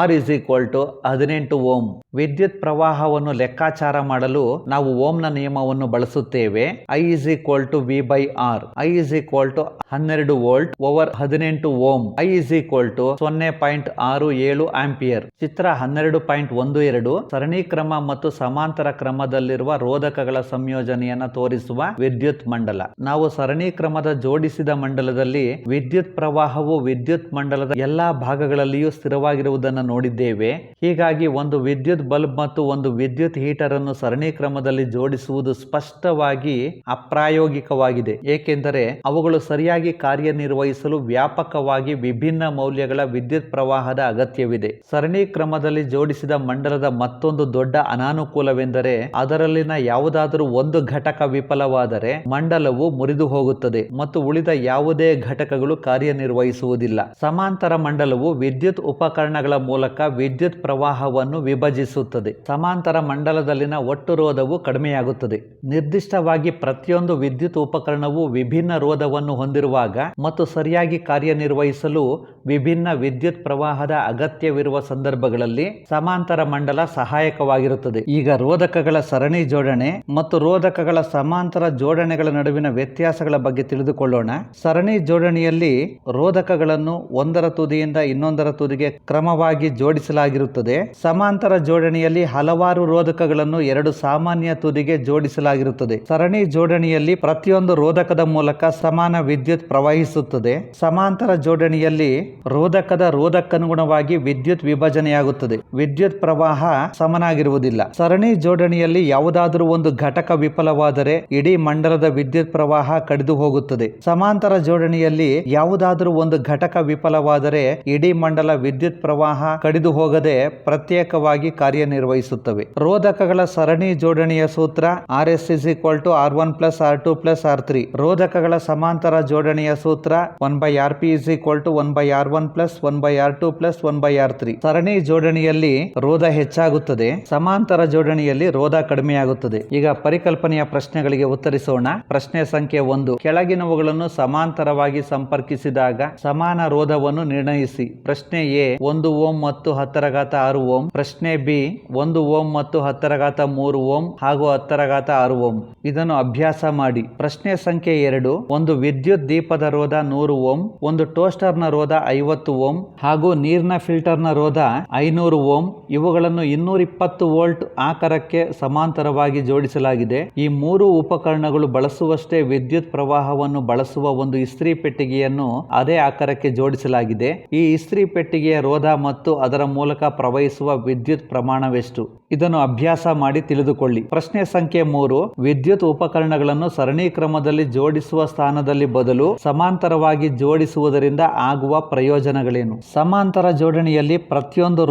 B: R is equal to 18 ohm. ವಿದ್ಯುತ್ ಪ್ರವಾಹವನ್ನು ಲೆಕ್ಕಾಚಾರ ಮಾಡಲು ನಾವು ಓಮ್ನ ನಿಯಮವನ್ನು ಬಳಸುತ್ತೇವೆ. I is equal to V by R. I is equal to 12 volt over 18 ohm. I I=0.67 ampere. ಚಿತ್ರ 12.12 ಸರಣಿ ಕ್ರಮ ಮತ್ತು ಸಮಾಂತರ ಕ್ರಮದಲ್ಲಿರುವ ರೋಧಕಗಳ ಸಂಯೋಜನೆಯನ್ನು ತೋರಿಸುವ ವಿದ್ಯುತ್ ಮಂಡಲ. ನಾವು ಸರಣಿ ಕ್ರಮದ ಜೋಡಿಸಿದ ಮಂಡಲದಲ್ಲಿ ವಿದ್ಯುತ್ ಪ್ರವಾಹವು ವಿದ್ಯುತ್ ಮಂಡಲದ ಎಲ್ಲಾ ಭಾಗಗಳಲ್ಲಿಯೂ ಸ್ಥಿರವಾಗಿರುವುದನ್ನು ನೋಡಿದ್ದೇವೆ. ಹೀಗಾಗಿ ಒಂದು ವಿದ್ಯುತ್ ಬಲ್ಬ್ ಮತ್ತು ಒಂದು ವಿದ್ಯುತ್ ಹೀಟರ್ ಅನ್ನು ಸರಣಿ ಕ್ರಮದಲ್ಲಿ ಜೋಡಿಸುವುದು ಸ್ಪಷ್ಟವಾಗಿ ಅಪ್ರಾಯೋಗಿಕವಾಗಿದೆ, ಏಕೆಂದರೆ ಅವುಗಳು ಸರಿಯಾಗಿ ಕಾರ್ಯನಿರ್ವಹಿಸಲು ವ್ಯಾಪಕವಾಗಿ ವಿಭಿನ್ನ ಮೌಲ್ಯಗಳ ವಿದ್ಯುತ್ ಪ್ರವಾಹದ ಅಗತ್ಯವಿದೆ. ಸರಣಿ ಕ್ರಮದಲ್ಲಿ ಜೋಡಿಸಿದ ಮಂಡಲದ ಮತ್ತೊಂದು ದೊಡ್ಡ ಅನಾನುಕೂಲವೆಂದರೆ ಅದರಲ್ಲಿನ ಯಾವುದಾದರೂ ಒಂದು ಘಟಕ ವಿಫಲವಾದರೆ ಮಂಡಲವು ಮುರಿದು ಹೋಗುತ್ತದೆ ಮತ್ತು ಉಳಿದ ಯಾವುದೇ ಘಟಕಗಳು ಕಾರ್ಯನಿರ್ವಹಿಸುವುದಿಲ್ಲ. ಸಮಾಂತರ ಮಂಡಲವು ವಿದ್ಯುತ್ ಉಪಕರಣಗಳ ಮೂಲಕ ವಿದ್ಯುತ್ ಪ್ರವಾಹವನ್ನು ವಿಭಜಿಸುತ್ತದೆ. ಸಮಾಂತರ ಮಂಡಲದಲ್ಲಿನ ಒಟ್ಟು ರೋಧವು ಕಡಿಮೆಯಾಗುತ್ತದೆ. ನಿರ್ದಿಷ್ಟವಾಗಿ ಪ್ರತಿಯೊಂದು ವಿದ್ಯುತ್ ಉಪಕರಣವು ವಿಭಿನ್ನ ರೋಧವನ್ನು ಹೊಂದಿರುವಾಗ ಮತ್ತು ಸರಿಯಾಗಿ ಕಾರ್ಯನಿರ್ವಹಿಸಲು ವಿಭಿನ್ನ ವಿದ್ಯುತ್ ಪ್ರವಾಹದ ಅಗತ್ಯವಿರುವ ಸಂದರ್ಭಗಳಲ್ಲಿ ಸಮಾಂತರ ಮಂಡಲ ಸಹಾಯಕವಾಗಿರುತ್ತದೆ. ಈಗ ರೋಧಕಗಳ ಸರಣಿ ಜೋಡಣೆ ಮತ್ತು ರೋಧಕಗಳ ಸಮಾಂತರ ಜೋಡಣೆಗಳ ನಡುವಿನ ವ್ಯತ್ಯಾಸಗಳ ಬಗ್ಗೆ ತಿಳಿದುಕೊಳ್ಳೋಣ. ಸರಣಿ ಜೋಡಣೆಯಲ್ಲಿ ರೋಧಕಗಳನ್ನು ಒಂದರ ತುದಿಯಿಂದ ಇನ್ನೊಂದರ ತುದಿಗೆ ಕ್ರಮವಾಗಿ ಜೋಡಿಸಲಾಗಿರುತ್ತದೆ. ಸಮಾಂತರ ಜೋಡಣೆಯಲ್ಲಿ ಹಲವಾರು ರೋಧಕಗಳನ್ನು ಎರಡು ಸಾಮಾನ್ಯ ತುದಿಗೆ ಜೋಡಿಸಲಾಗಿರುತ್ತದೆ. ಸರಣಿ ಜೋಡಣೆಯಲ್ಲಿ ಪ್ರತಿಯೊಂದು ರೋಧಕದ ಮೂಲಕ ಸಮಾನ ವಿದ್ಯುತ್ ಪ್ರವಹಿಸುತ್ತದೆ. ಸಮಾಂತರ ಜೋಡಣೆಯಲ್ಲಿ ರೋಧಕ್ಕನುಗುಣವಾಗಿ ವಿದ್ಯುತ್ ವಿಭಜನೆಯಾಗುತ್ತದೆ. ವಿದ್ಯುತ್ ಪ್ರವಾಹ ಸಮನಾಗಿರುವುದಿಲ್ಲ. ಸರಣಿ ಜೋಡಣೆಯಲ್ಲಿ ಯಾವುದಾದರೂ ಒಂದು ಘಟಕ ವಿಫಲವಾದರೆ ಇಡೀ ಮಂಡಲದ ವಿದ್ಯುತ್ ಪ್ರವಾಹ ಕಡಿದು ಹೋಗುತ್ತದೆ. ಸಮಾಂತರ ಜೋಡಣೆಯಲ್ಲಿ ಯಾವುದಾದರೂ ಒಂದು ಘಟಕ ವಿಫಲವಾದರೆ ಇಡೀ ಮಂಡಲ ವಿದ್ಯುತ್ ಪ್ರವಾಹ ಕಡಿದು ಹೋಗದೆ ಪ್ರತ್ಯೇಕವಾಗಿ ಕಾರ್ಯನಿರ್ವಹಿಸುತ್ತವೆ. ರೋಧಕಗಳ ಸರಣಿ ಜೋಡಣೆಯ ಸೂತ್ರ RS=R1+R2+R3. ರೋಧಕಗಳ ಸಮಾಂತರ ಜೋಡಣೆಯ ಸೂತ್ರ 1/Rp=1/R1+1/R2+1/R3. ಸರಣಿ ಜೋಡಣೆಯಲ್ಲಿ ರೋಧ ಹೆಚ್ಚಾಗುತ್ತದೆ, ಸಮಾಂತರ ಜೋಡಣೆಯಲ್ಲಿ ರೋಧ ಕಡಿಮೆಯಾಗುತ್ತದೆ. ಈಗ ಪರಿಕಲ್ಪನೆಯ ಪ್ರಶ್ನೆಗಳಿಗೆ ಉತ್ತರಿಸೋಣ. ಪ್ರಶ್ನೆ ಸಂಖ್ಯೆ 1. ಕೆಳಗಿನವುಗಳನ್ನು ಸಮಾಂತರವಾಗಿ ಸಂಪರ್ಕಿಸಿದಾಗ ಸಮಾನ ರೋಧವನ್ನು ನಿರ್ಣಯಿಸಿ. ಪ್ರಶ್ನೆ ಎ 1 ಓಂ ಮತ್ತು 10⁻6 ಓಂ. ಪ್ರಶ್ನೆ ಬಿ 1 ಓಂ ಮತ್ತು 10⁻3 ಓಂ ಹಾಗೂ 10⁻6 ಓಂ. ಇದನ್ನು ಅಭ್ಯಾಸ ಮಾಡಿ. ಪ್ರಶ್ನೆ ಸಂಖ್ಯೆ 2. ಒಂದು ವಿದ್ಯುತ್ ದೀಪದ ರೋಧ 100 ಓಂ, ಒಂದು ಟೋಸ್ಟರ್ನ ರೋಧ 50 ಓಂ ಹಾಗೂ ನೀರಿನ ಫಿಲ್ಟರ್ನ ರೋಧ 500 ಓಂ. ಇವುಗಳನ್ನು 220 ವೋಲ್ಟ್ ಆಕಾರಕ್ಕೆ ಸಮಾಂತರವಾಗಿ ಜೋಡಿಸಲಾಗಿದೆ. ಈ ಮೂರು ಉಪಕರಣಗಳು ಬಳಸುವಷ್ಟೇ ವಿದ್ಯುತ್ ಪ್ರವಾಹವನ್ನು ಬಳಸುವ ಒಂದು ಇಸ್ತ್ರಿ ಪೆಟ್ಟಿಗೆಯನ್ನು ಅದೇ ಆಕಾರಕ್ಕೆ ಜೋಡಿಸಲಾಗಿದೆ. ಈ ಇಸ್ತ್ರಿ ಪೆಟ್ಟಿಗೆಯ ರೋಧ ಮತ್ತು ಅದರ ಮೂಲಕ ಪ್ರವಹಿಸುವ ವಿದ್ಯುತ್ ಪ್ರಮಾಣವೆಷ್ಟು? ಇದನ್ನು ಅಭ್ಯಾಸ ಮಾಡಿ ತಿಳಿದುಕೊಳ್ಳಿ. ಪ್ರಶ್ನೆ ಸಂಖ್ಯೆ 3. ವಿದ್ಯುತ್ ಉಪಕರಣಗಳನ್ನು ಸರಣಿ ಕ್ರಮದಲ್ಲಿ ಜೋಡಿಸುವ ಸ್ಥಾನದಲ್ಲಿ ಬದಲು ಸಮಾಂತರವಾಗಿ ಜೋಡಿಸುವುದರಿಂದ ಆಗುವ ಪ್ರಯೋಜನಗಳೇನು? ಸಮಾಂತರ ಜೋಡಣೆಯಲ್ಲಿ ಪ್ರತಿಯೊಂದು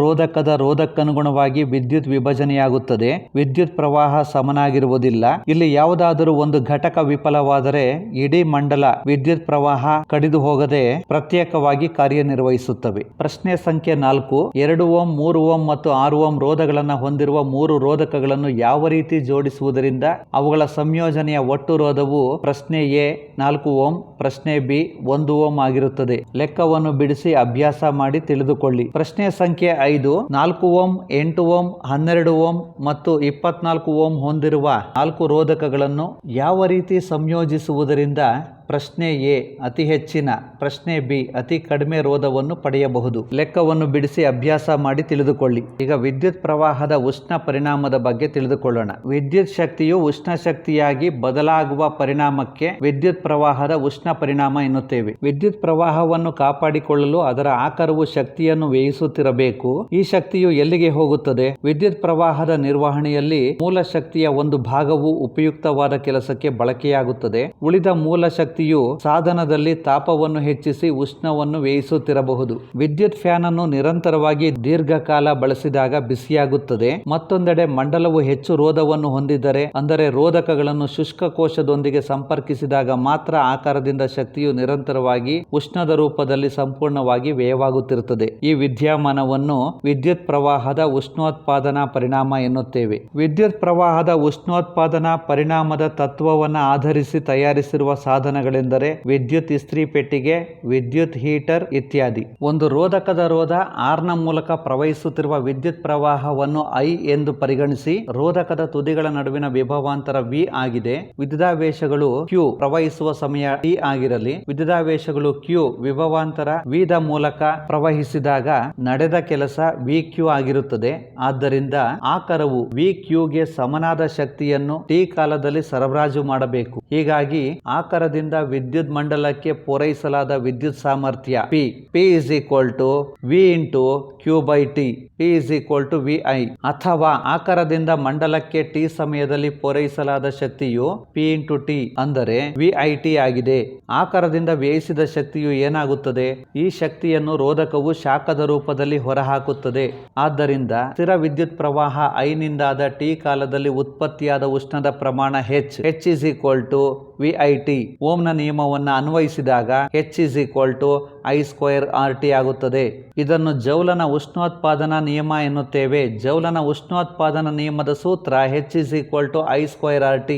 B: ರೋಧಕ್ಕನುಗುಣವಾಗಿ ವಿದ್ಯುತ್ ವಿಭಜನೆಯಾಗುತ್ತದೆ. ವಿದ್ಯುತ್ ಪ್ರವಾಹ ಸಮನಾಗಿರುವುದಿಲ್ಲ. ಇಲ್ಲಿ ಯಾವುದಾದರೂ ಒಂದು ಘಟಕ ವಿಫಲವಾದರೆ ಇಡೀ ಮಂಡಲ ವಿದ್ಯುತ್ ಪ್ರವಾಹ ಕಡಿದು ಹೋಗದೆ ಪ್ರತ್ಯೇಕವಾಗಿ ಕಾರ್ಯನಿರ್ವಹಿಸುತ್ತವೆ. ಪ್ರಶ್ನೆ ಸಂಖ್ಯೆ 4. 2 ಓಂ, 3 ಓಂ ಮತ್ತು 6 ಓಂ ರೋಧಗಳನ್ನು ಹೊಂದಿರುವ 3 ರೋಧಕಗಳನ್ನು ಯಾವ ರೀತಿ ಜೋಡಿಸುವುದರಿಂದ ಅವುಗಳ ಸಂಯೋಜನೆಯ ಒಟ್ಟು ರೋಧವು ಪ್ರಶ್ನೆ ಎ 4 ಓಂ, ಪ್ರಶ್ನೆ ಬಿ 1 ಓಂ ಆಗಿರುತ್ತದೆ. ಲೆಕ್ಕವನ್ನು ಬಿಡಿಸಿ ಅಭ್ಯಾಸ ಮಾಡಿ ತಿಳಿದುಕೊಳ್ಳಿ. ಪ್ರಶ್ನೆ ಸಂಖ್ಯೆ 5. 4 ಓಂ, 8 ಓಂ, 12 ಓಂ ಮತ್ತು 24 ಓಂ ಹೊಂದಿರುವ 4 ರೋಧಕಗಳನ್ನು ಯಾವ ರೀತಿ ಸಂಯೋಜಿಸುವುದರಿಂದ ಪ್ರಶ್ನೆ ಎ ಅತಿ ಹೆಚ್ಚಿನ, ಪ್ರಶ್ನೆ ಬಿ ಅತಿ ಕಡಿಮೆ ರೋಧವನ್ನು ಪಡೆಯಬಹುದು? ಲೆಕ್ಕವನ್ನು ಬಿಡಿಸಿ ಅಭ್ಯಾಸ ಮಾಡಿ ತಿಳಿದುಕೊಳ್ಳಿ. ಈಗ ವಿದ್ಯುತ್ ಪ್ರವಾಹದ ಉಷ್ಣ ಪರಿಣಾಮದ ಬಗ್ಗೆ ತಿಳಿದುಕೊಳ್ಳೋಣ. ವಿದ್ಯುತ್ ಶಕ್ತಿಯು ಉಷ್ಣ ಶಕ್ತಿಯಾಗಿ ಬದಲಾಗುವ ಪರಿಣಾಮಕ್ಕೆ ವಿದ್ಯುತ್ ಪ್ರವಾಹದ ಉಷ್ಣ ಪರಿಣಾಮ ಎನ್ನುತ್ತೇವೆ. ವಿದ್ಯುತ್ ಪ್ರವಾಹವನ್ನು ಕಾಪಾಡಿಕೊಳ್ಳಲು ಅದರ ಆಕಾರವು ಶಕ್ತಿಯನ್ನು ವ್ಯಯಿಸುತ್ತಿರಬೇಕು. ಈ ಶಕ್ತಿಯು ಎಲ್ಲಿಗೆ ಹೋಗುತ್ತದೆ? ವಿದ್ಯುತ್ ಪ್ರವಾಹದ ನಿರ್ವಹಣೆಯಲ್ಲಿ ಮೂಲ ಶಕ್ತಿಯ ಒಂದು ಭಾಗವು ಉಪಯುಕ್ತವಾದ ಕೆಲಸಕ್ಕೆ ಬಳಕೆಯಾಗುತ್ತದೆ. ಉಳಿದ ಮೂಲ ಶಕ್ತಿಯು ಸಾಧನದಲ್ಲಿ ತಾಪವನ್ನು ಹೆಚ್ಚಿಸಿ ಉಷ್ಣವನ್ನು ವ್ಯಯಿಸುತ್ತಿರಬಹುದು. ವಿದ್ಯುತ್ ಫ್ಯಾನ್ ಅನ್ನು ನಿರಂತರವಾಗಿ ದೀರ್ಘಕಾಲ ಬಳಸಿದಾಗ ಬಿಸಿಯಾಗುತ್ತದೆ. ಮತ್ತೊಂದೆಡೆ ಮಂಡಲವು ಹೆಚ್ಚು ರೋಧವನ್ನು ಹೊಂದಿದ್ದರೆ, ಅಂದರೆ ರೋಧಕಗಳನ್ನು ಶುಷ್ಕ ಕೋಶದೊಂದಿಗೆ ಸಂಪರ್ಕಿಸಿದಾಗ ಮಾತ್ರ ಆಕಾರದಿಂದ ಶಕ್ತಿಯು ನಿರಂತರವಾಗಿ ಉಷ್ಣದ ರೂಪದಲ್ಲಿ ಸಂಪೂರ್ಣವಾಗಿ ವ್ಯಯವಾಗುತ್ತಿರುತ್ತದೆ. ಈ ವಿದ್ಯಮಾನವನ್ನು ವಿದ್ಯುತ್ ಪ್ರವಾಹದ ಉಷ್ಣೋತ್ಪಾದನಾ ಪರಿಣಾಮ ಎನ್ನುತ್ತೇವೆ. ವಿದ್ಯುತ್ ಪ್ರವಾಹದ ಉಷ್ಣೋತ್ಪಾದನಾ ಪರಿಣಾಮದ ತತ್ವವನ್ನು ಆಧರಿಸಿ ತಯಾರಿಸಿರುವ ಸಾಧನಗಳ ಉಪಕರಣಗಳೆಂದರೆ ವಿದ್ಯುತ್ ಇಸ್ತ್ರಿ ಪೆಟ್ಟಿಗೆ, ವಿದ್ಯುತ್ ಹೀಟರ್ ಇತ್ಯಾದಿ. ಒಂದು ರೋಧಕದ ರೋಧ R ನ ಮೂಲಕ ಪ್ರವಹಿಸುತ್ತಿರುವ ವಿದ್ಯುತ್ ಪ್ರವಾಹವನ್ನು I ಎಂದು ಪರಿಗಣಿಸಿ ರೋಧಕದ ತುದಿಗಳ ನಡುವಿನ ವಿಭವಾಂತರ V ಆಗಿದೆ. ವಿದ್ಯುದಾವೇಶಗಳು Q ಪ್ರವಹಿಸುವ ಸಮಯ T ಆಗಿರಲಿ. ವಿದ್ಯುದಾವೇಶಗಳು Q ವಿಭವಾಂತರ V ದ ಮೂಲಕ ಪ್ರವಹಿಸಿದಾಗ ನಡೆದ ಕೆಲಸ VQ ಆಗಿರುತ್ತದೆ. ಆದ್ದರಿಂದ ಆಕರವು VQ ಗೆ ಸಮನಾದ ಶಕ್ತಿಯನ್ನು T ಕಾಲದಲ್ಲಿ ಸರಬರಾಜು ಮಾಡಬೇಕು. ಹೀಗಾಗಿ ಆಕರದಿಂದ ವಿದ್ಯುತ್ ಮಂಡಲಕ್ಕೆ ಪೂರೈಸಲಾದ ವಿದ್ಯುತ್ ಸಾಮರ್ಥ್ಯ P is equal to V into Q by T. P is equal to VI. ಅಥವಾ ಆಕರದಿಂದ ಮಂಡಲಕ್ಕೆ T ಸಮಯದಲ್ಲಿ ಪೂರೈಸಲಾದ ಶಕ್ತಿಯು P into T ಅಂದರೆ VIT ಆಗಿದೆ. ಆಕರದಿಂದ ವ್ಯಯಿಸಿದ ಶಕ್ತಿಯು ಏನಾಗುತ್ತದೆ? ಈ ಶಕ್ತಿಯನ್ನು ರೋಧಕವು ಶಾಖದ ರೂಪದಲ್ಲಿ ಹೊರಹಾಕುತ್ತದೆ. ಆದ್ದರಿಂದ ಸ್ಥಿರ ವಿದ್ಯುತ್ ಪ್ರವಾಹ I ನಿಂದಾದ T ಕಾಲದಲ್ಲಿ ಉತ್ಪತ್ತಿಯಾದ ಉಷ್ಣದ ಪ್ರಮಾಣ H is equal to VIT. ಓಮ್ನ ನಿಯಮವನ್ನು ಅನ್ವಯಿಸಿದಾಗ H is equal to I square RT ಆಗುತ್ತದೆ. ಇದನ್ನು ಜೌಲನ ಉಷ್ಣೋತ್ಪಾದನಾ ನಿಯಮ ಎನ್ನುತ್ತೇವೆ. ಜೌಲನ ಉಷ್ಣೋತ್ಪಾದನಾ ನಿಯಮದ ಸೂತ್ರ H is equal to I square RT.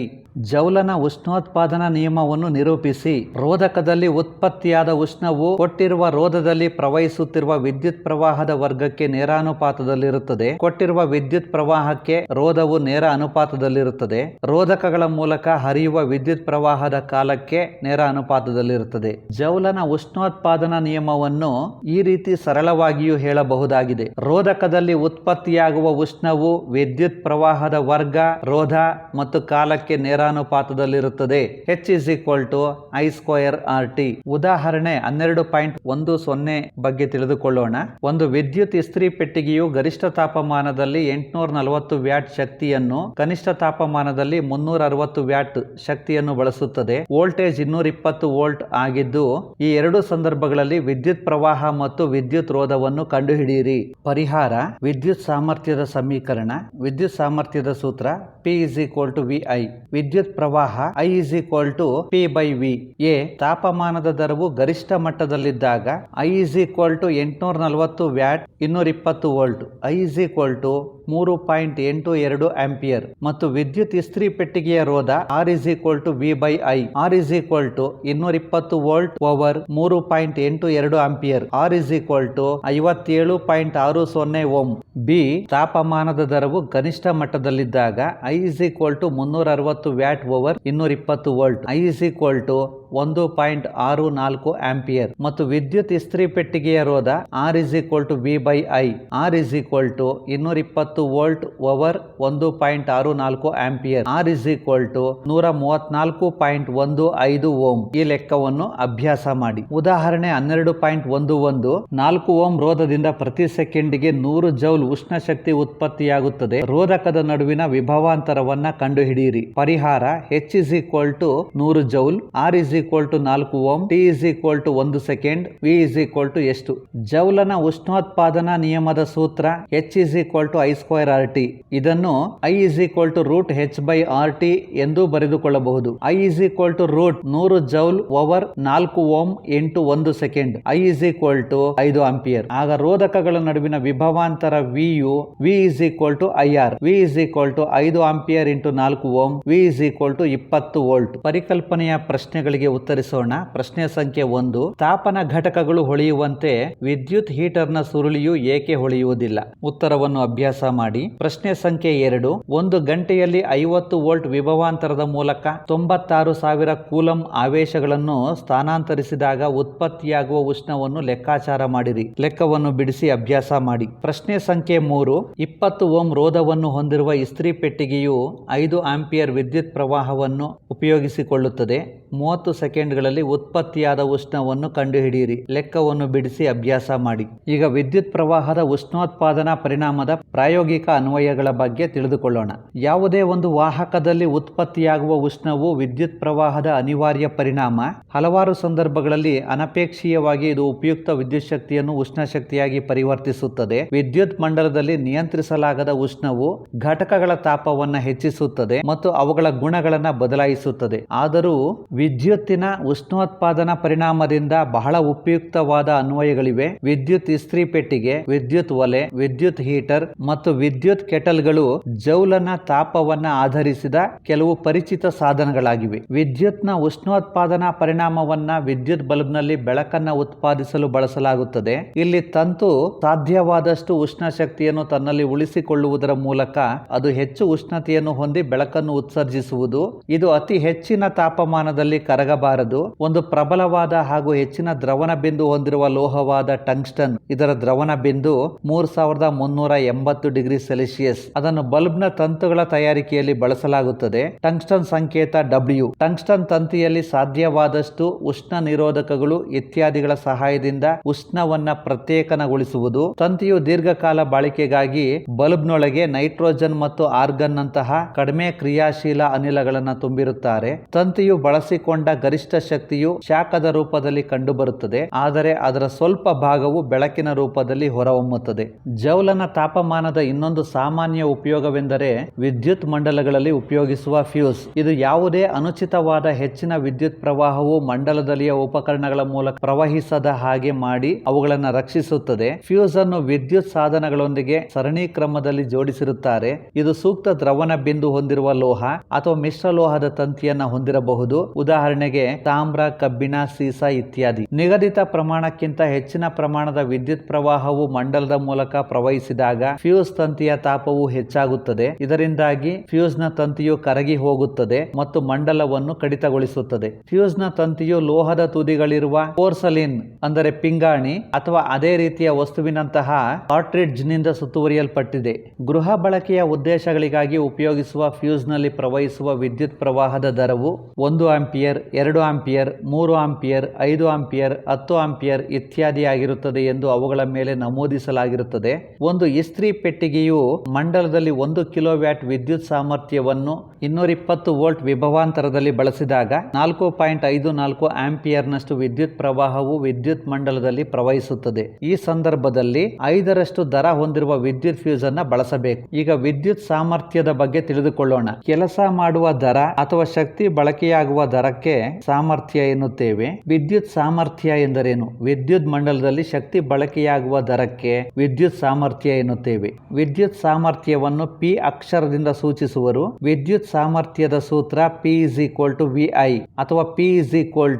B: ಜೌಲನ ಉಷ್ಣೋತ್ಪಾದನಾ ನಿಯಮವನ್ನು ನಿರೂಪಿಸಿ. ರೋಧಕದಲ್ಲಿ ಉತ್ಪತ್ತಿಯಾದ ಉಷ್ಣವು ಕೊಟ್ಟಿರುವ ರೋಧದಲ್ಲಿ ಪ್ರವಹಿಸುತ್ತಿರುವ ವಿದ್ಯುತ್ ಪ್ರವಾಹದ ವರ್ಗಕ್ಕೆ ನೇರ ಅನುಪಾತದಲ್ಲಿರುತ್ತದೆ. ಕೊಟ್ಟಿರುವ ವಿದ್ಯುತ್ ಪ್ರವಾಹಕ್ಕೆ ರೋಧವು ನೇರ ಅನುಪಾತದಲ್ಲಿರುತ್ತದೆ. ರೋಧಕಗಳ ಮೂಲಕ ಹರಿಯುವ ವಿದ್ಯುತ್ ಪ್ರವಾಹದ ಕಾಲಕ್ಕೆ ನೇರ ಅನುಪಾತದಲ್ಲಿರುತ್ತದೆ. ಜೌಲನ ಉಷ್ಣೋತ್ಪಾದನಾ ನಿಯಮವನ್ನು ಈ ರೀತಿ ಸರಳವಾಗಿಯೂ ಹೇಳಬಹುದಾಗಿದೆ. ರೋಧಕದಲ್ಲಿ ಉತ್ಪತ್ತಿಯಾಗುವ ಉಷ್ಣವು ವಿದ್ಯುತ್ ಪ್ರವಾಹದ ವರ್ಗ, ರೋಧ ಮತ್ತು ಕಾಲಕ್ಕೆ ನೇರ ಅನುಪಾತದಲ್ಲಿರುತ್ತದೆ. H is equal to I square RT. ಉದಾಹರಣೆ 12.10 ಬಗ್ಗೆ ತಿಳಿದುಕೊಳ್ಳೋಣ. ಒಂದು ವಿದ್ಯುತ್ ಇಸ್ತ್ರಿ ಪೆಟ್ಟಿಗೆಯು ಗರಿಷ್ಠ ತಾಪಮಾನದಲ್ಲಿ 840 ವ್ಯಾಟ್ ಶಕ್ತಿಯನ್ನು, ಕನಿಷ್ಠ ತಾಪಮಾನದಲ್ಲಿ 360 ವ್ಯಾಟ್ ಶಕ್ತಿಯನ್ನು ಬಳಸುತ್ತದೆ. ವೋಲ್ಟೇಜ್ 220 ವೋಲ್ಟ್ ಆಗಿದ್ದು, ಈ ಎರಡು ಸಂದರ್ಭಗಳಲ್ಲಿ ವಿದ್ಯುತ್ ಪ್ರವಾಹ ಮತ್ತು ವಿದ್ಯುತ್ ರೋಧವನ್ನು ಕಂಡುಹಿಡಿಯಿರಿ. ಪರಿಹಾರ: ವಿದ್ಯುತ್ ಸಾಮರ್ಥ್ಯದ ಸಮೀಕರಣ. ವಿದ್ಯುತ್ ಸಾಮರ್ಥ್ಯದ ಸೂತ್ರ P is equal to VI. ವಿದ್ಯುತ್ ಪ್ರವಾಹ I is equal to P by V. A ತಾಪಮಾನದ ದರವು ಗರಿಷ್ಠ ಮಟ್ಟದಲ್ಲಿದ್ದಾಗ I is equal to 840 watt 220 volt. I is equal to 3.82 ampere. ಮತ್ತು ವಿದ್ಯುತ್ ಇಸ್ತ್ರಿ ಪೆಟ್ಟಿಗೆಯ ರೋಧ R is equal to V by I. R is equal to 220 volt over 3.82 ampere. R is equal to 57.60 ohm. B ತಾಪಮಾನದ ದರವು ಕನಿಷ್ಠ ಮಟ್ಟದಲ್ಲಿದ್ದಾಗ I is equal to 360 watt over 220 volt. I is equal to 1.64 ampere. ಮತ್ತು ವಿದ್ಯುತ್ ಇಸ್ತ್ರಿ ಪೆಟ್ಟಿಗೆಯ ರೋಧ R is equal to V by I. R is equal to 220 volt over 1.64 ampere. R is equal to 134.15 ohm. ಈ ಲೆಕ್ಕವನ್ನು ಅಭ್ಯಾಸ ಮಾಡಿ. ಉದಾಹರಣೆ 12.11. 4 ಓಮ್ ರೋಧದಿಂದ ಪ್ರತಿ ಸೆಕೆಂಡಿಗೆ 100 ಜೌಲ್ ಉಷ್ಣ ಶಕ್ತಿ ಉತ್ಪತ್ತಿಯಾಗುತ್ತದೆ. ರೋಧಕದ ನಡುವಿನ ವಿಭವಾಂತರವನ್ನ ಕಂಡುಹಿಡಿಯಿರಿ. ಪರಿಹಾರ: H is equal to 100 joule, R is equal to 4 ohm, T is equal to 1 second, V is equal to ಎಷ್ಟು? ಜೌಲನ ಉಷ್ಣೋತ್ಪಾದನಾ ನಿಯಮದ ಸೂತ್ರ H is equal to I square RT. ಇದನ್ನು I is equal to root H by RT ಎಂದು ಬರೆದುಕೊಳ್ಳಬಹುದು. I is equal to root 100 joule over 4 ohm into 1 second. I is equal to 5 ampere. ಆಗ ರೋಧಕಗಳ ನಡುವಿನ ವಿಭವಾಂತರ V ಯು V is equal to IR. V is equal to 5 ampere into 4 ohm. V is equal to 20 volt. ಪರಿಕಲ್ಪನೆಯ ಪ್ರಶ್ನೆಗಳಿಗೆ ಉತ್ತರಿಸೋಣ. ಪ್ರಶ್ನೆ ಸಂಖ್ಯೆ 1. ತಾಪನ ಘಟಕಗಳು ಹೊಳೆಯುವಂತೆ ವಿದ್ಯುತ್ ಹೀಟರ್ನ ಸುರುಳಿಯು ಏಕೆ ಹೊಳೆಯುವುದಿಲ್ಲ? ಉತ್ತರವನ್ನು ಅಭ್ಯಾಸ ಮಾಡಿ. ಪ್ರಶ್ನೆ ಸಂಖ್ಯೆ 2. ಒಂದು ಗಂಟೆಯಲ್ಲಿ 50 ವೋಲ್ಟ್ ವಿಭವಾಂತರದ ಮೂಲಕ 96,000 ಕೂಲಂ ಆವೇಶಗಳನ್ನು ಸ್ಥಾನಾಂತರಿಸಿದಾಗ ಉತ್ಪತ್ತಿಯಾಗುವ ಉಷ್ಣವನ್ನು ಲೆಕ್ಕಾಚಾರ ಮಾಡಿರಿ. ಲೆಕ್ಕವನ್ನು ಬಿಡಿಸಿ ಅಭ್ಯಾಸ ಮಾಡಿ. ಪ್ರಶ್ನೆ ಸಂಖ್ಯೆ 3. 20 ಓಮ್ ರೋಧವನ್ನು ಹೊಂದಿರುವ ಇಸ್ತ್ರಿ ಪೆಟ್ಟಿಗೆಯು 5 ಆಂಪಿಯರ್ ವಿದ್ಯುತ್ ಪ್ರವಾಹವನ್ನು ಉಪಯೋಗಿಸಿಕೊಳ್ಳುತ್ತದೆ. 30 ಸೆಕೆಂಡ್ಗಳಲ್ಲಿ ಉತ್ಪತ್ತಿಯಾದ ಉಷ್ಣವನ್ನು ಕಂಡುಹಿಡಿಯಿರಿ. ಲೆಕ್ಕವನ್ನು ಬಿಡಿಸಿ ಅಭ್ಯಾಸ ಮಾಡಿ. ಈಗ ವಿದ್ಯುತ್ ಪ್ರವಾಹದ ಉಷ್ಣೋತ್ಪಾದನಾ ಪರಿಣಾಮದ ಪ್ರಾಯೋಗಿಕ ಅನ್ವಯಗಳ ಬಗ್ಗೆ ತಿಳಿದುಕೊಳ್ಳೋಣ. ಯಾವುದೇ ಒಂದು ವಾಹಕದಲ್ಲಿ ಉತ್ಪತ್ತಿಯಾಗುವ ಉಷ್ಣವು ವಿದ್ಯುತ್ ಪ್ರವಾಹದ ಅನಿವಾರ್ಯ ಪರಿಣಾಮ. ಹಲವಾರು ಸಂದರ್ಭಗಳಲ್ಲಿ ಅನಪೇಕ್ಷೀಯವಾಗಿ ಇದು ಉಪಯುಕ್ತ ವಿದ್ಯುತ್ ಶಕ್ತಿಯನ್ನು ಉಷ್ಣ ಶಕ್ತಿಯಾಗಿ ಪರಿವರ್ತಿಸುತ್ತದೆ. ವಿದ್ಯುತ್ ಮಂಡಲದಲ್ಲಿ ನಿಯಂತ್ರಿಸಲಾಗದ ಉಷ್ಣವು ಘಟಕಗಳ ತಾಪವನ್ನು ಹೆಚ್ಚಿಸುತ್ತದೆ ಮತ್ತು ಅವುಗಳ ಗುಣಗಳನ್ನು ಬದಲಾಯಿಸುತ್ತದೆ. ಆದರೂ ವಿದ್ಯುತ್ತಿನ ಉಷ್ಣೋತ್ಪಾದನಾ ಪರಿಣಾಮದಿಂದ ಬಹಳ ಉಪಯುಕ್ತವಾದ ಅನ್ವಯಗಳಿವೆ. ವಿದ್ಯುತ್ ಇಸ್ತ್ರಿ ಪೆಟ್ಟಿಗೆ, ವಿದ್ಯುತ್ ಒಲೆ, ವಿದ್ಯುತ್ ಹೀಟರ್ ಮತ್ತು ವಿದ್ಯುತ್ ಕೆಟಲ್ಗಳು ಜೌಲನ ತಾಪವನ್ನ ಆಧರಿಸಿದ ಕೆಲವು ಪರಿಚಿತ ಸಾಧನಗಳಾಗಿವೆ. ವಿದ್ಯುತ್ನ ಉಷ್ಣೋತ್ಪಾದನಾ ಪರಿಣಾಮವನ್ನ ವಿದ್ಯುತ್ ಬಲ್ಬ್ನಲ್ಲಿ ಬೆಳಕನ್ನ ಉತ್ಪಾದಿಸಲು ಬಳಸಲಾಗುತ್ತದೆ. ಇಲ್ಲಿ ತಂತು ಸಾಧ್ಯವಾದಷ್ಟು ಉಷ್ಣ ಶಕ್ತಿಯನ್ನು ತನ್ನಲ್ಲಿ ಉಳಿಸಿಕೊಳ್ಳುವುದರ ಮೂಲಕ ಅದು ಹೆಚ್ಚು ಉಷ್ಣತೆಯನ್ನು ಹೊಂದಿ ಬೆಳಕನ್ನು ಉತ್ಸರ್ಜಿಸುವುದು. ಇದು ಅತಿ ಹೆಚ್ಚಿನ ತಾಪಮಾನದಲ್ಲಿ ಕರಗಬಾರದು. ಒಂದು ಪ್ರಬಲವಾದ ಹಾಗೂ ಹೆಚ್ಚಿನ ದ್ರವಣ ಬಿಂದು ಹೊಂದಿರುವ ಲೋಹವಾದ ಟಂಗ್ಸ್ಟನ್, ಇದರ ದ್ರವಣ ಬಿಂದು 3380 ಡಿಗ್ರಿ ಸೆಲ್ಸಿಯಸ್. ಅದನ್ನು ಬಲ್ಬ್ನ ತಂತುಗಳ ತಯಾರಿಕೆಯಲ್ಲಿ ಬಳಸಲಾಗುತ್ತದೆ. ಟಂಗ್ಸ್ಟನ್ ಸಂಕೇತ W. ಟಂಗ್ಸ್ಟನ್ ತಂತಿಯಲ್ಲಿ ಸಾಧ್ಯವಾದಷ್ಟು ಉಷ್ಣ ನಿರೋಧಕಗಳು ಇತ್ಯಾದಿಗಳ ಸಹಾಯದಿಂದ ಉಷ್ಣವನ್ನ ಪ್ರತ್ಯೇಕನಗೊಳಿಸುವುದು. ತಂತಿಯು ದೀರ್ಘಕಾಲ ಬಾಳಿಕೆಗಾಗಿ ಬಲ್ಬ್ನೊಳಗೆ ನೈಟ್ರೋಜನ್ ಮತ್ತು ಆರ್ಗನ್ ನಂತಹ ಕಡಿಮೆ ಕ್ರಿಯಾಶೀಲ ಅನಿಲಗಳನ್ನು ತುಂಬಿರುತ್ತಾರೆ. ತಂತಿಯು ಬಳಸಿಕೊಂಡ ಗರಿಷ್ಠ ಶಕ್ತಿಯು ಶಾಖದ ರೂಪದಲ್ಲಿ ಕಂಡುಬರುತ್ತದೆ, ಆದರೆ ಅದರ ಸ್ವಲ್ಪ ಭಾಗವು ಬೆಳಕಿನ ರೂಪದಲ್ಲಿ ಹೊರಹೊಮ್ಮುತ್ತದೆ. ಜೌಲನ ತಾಪಮಾನದ ಇನ್ನೊಂದು ಸಾಮಾನ್ಯ ಉಪಯೋಗವೆಂದರೆ ವಿದ್ಯುತ್ ಮಂಡಲಗಳಲ್ಲಿ ಉಪಯೋಗಿಸುವ ಫ್ಯೂಸ್. ಇದು ಯಾವುದೇ ಅನುಚಿತವಾದ ಹೆಚ್ಚಿನ ವಿದ್ಯುತ್ ಪ್ರವಾಹವು ಮಂಡಲದಲ್ಲಿಯ ಉಪಕರಣಗಳ ಮೂಲಕ ಪ್ರವಹಿಸದ ಹಾಗೆ ಮಾಡಿ ಅವುಗಳನ್ನು ರಕ್ಷಿಸುತ್ತದೆ. ಫ್ಯೂಸ್ ಅನ್ನು ವಿದ್ಯುತ್ ಸಾಧನಗಳೊಂದಿಗೆ ಸರಣಿ ಕ್ರಮದಲ್ಲಿ ಜೋಡಿಸಿರುತ್ತಾರೆ. ಇದು ಸೂಕ್ತ ದ್ರವಣ ಬಿಂದು ಹೊಂದಿರುವ ಲೋಹ ಅಥವಾ ಮಿಶ್ರಲೋಹದ ತಂತಿಯನ್ನ ಹೊಂದಿರಬಹುದು. ಉದಾಹರಣೆಗೆ ತಾಮ್ರ, ಕಬ್ಬಿಣ, ಸೀಸ ಇತ್ಯಾದಿ. ನಿಗದಿತ ಪ್ರಮಾಣಕ್ಕಿಂತ ಹೆಚ್ಚಿನ ಪ್ರಮಾಣದ ವಿದ್ಯುತ್ ಪ್ರವಾಹವು ಮಂಡಲದ ಮೂಲಕ ಪ್ರವಹಿಸಿದಾಗ ಫ್ಯೂಸ್ ತಂತಿಯ ತಾಪವು ಹೆಚ್ಚಾಗುತ್ತದೆ. ಇದರಿಂದಾಗಿ ಫ್ಯೂಸ್ ನ ತಂತಿಯು ಕರಗಿ ಹೋಗುತ್ತದೆ ಮತ್ತು ಮಂಡಲವನ್ನು ಕಡಿತಗೊಳಿಸುತ್ತದೆ. ಫ್ಯೂಸ್ ನ ತಂತಿಯು ಲೋಹದ ತುದಿಗಳಿರುವ ಪೋರ್ಸಲಿನ್ ಅಂದರೆ ಪಿಂಗಾಣಿ ಅಥವಾ ಅದೇ ರೀತಿಯ ವಸ್ತುವಿನಂತಹ ಕಾರ್ಟ್ರಿಡ್ಜ್ ನಿಂದ ಸುತ್ತುವರಿಯಲ್ಪಟ್ಟಿದೆ. ಗೃಹ ಬಳಕೆಯ ಉದ್ದೇಶಗಳಿಗಾಗಿ ಉಪಯೋಗಿಸುವ ಫ್ಯೂಸ್ ನಲ್ಲಿ ಪ್ರವಹಿಸುವ ವಿದ್ಯುತ್ ಪ್ರವಾಹದ ದರವು 1 ampere, 2 ampere, 3 ampere, 5 ampere, 10 ampere ಇತ್ಯಾದಿ ಆಗಿರುತ್ತದೆ ಎಂದು ಅವುಗಳ ಮೇಲೆ ನಮೂದಿಸಲಾಗಿರುತ್ತದೆ. ಒಂದು ಇಸ್ತ್ರಿ ಪೆಟ್ಟಿಗೆಯು ಮಂಡಲದಲ್ಲಿ 1 ಕಿಲೋವ್ಯಾಟ್ ವಿದ್ಯುತ್ ಸಾಮರ್ಥ್ಯವನ್ನು 220 ವೋಲ್ಟ್ ವಿಭವಾಂತರದಲ್ಲಿ ಬಳಸಿದಾಗ 4.54 ಆಂಪಿಯರ್ ನಷ್ಟು ವಿದ್ಯುತ್ ಪ್ರವಾಹವು ವಿದ್ಯುತ್ ಮಂಡಲದಲ್ಲಿ ಪ್ರವಹಿಸುತ್ತದೆ. ಈ ಸಂದರ್ಭದಲ್ಲಿ 5ರಷ್ಟು ದರ ಹೊಂದಿರುವ ವಿದ್ಯುತ್ ಫ್ಯೂಸ್ ಅನ್ನ ಬಳಸಬೇಕು. ಈಗ ವಿದ್ಯುತ್ ಸಾಮರ್ಥ್ಯದ ಬಗ್ಗೆ ತಿಳಿದುಕೊಳ್ಳೋಣ. ಕೆಲಸ ಮಾಡುವ ದರ ಅಥವಾ ಶಕ್ತಿ ಬಳಕೆಯಾಗುವ ದರಕ್ಕೆ ಸಾಮರ್ಥ್ಯ ಎನ್ನುತ್ತೇವೆ. ವಿದ್ಯುತ್ ಸಾಮರ್ಥ್ಯ ಎಂದರೇನು? ವಿದ್ಯುತ್ ಮಂಡಲದಲ್ಲಿ ಶಕ್ತಿ ಬಳಕೆಯಾಗುವ ದರಕ್ಕೆ ವಿದ್ಯುತ್ ಸಾಮರ್ಥ್ಯ ಎನ್ನುತ್ತೇವೆ. ವಿದ್ಯುತ್ ಸಾಮರ್ಥ್ಯವನ್ನು P ಅಕ್ಷರದಿಂದ ಸೂಚಿಸುವರು. ವಿದ್ಯುತ್ ಸಾಮರ್ಥ್ಯದ ಸೂತ್ರ P = VI ಅಥವಾ P =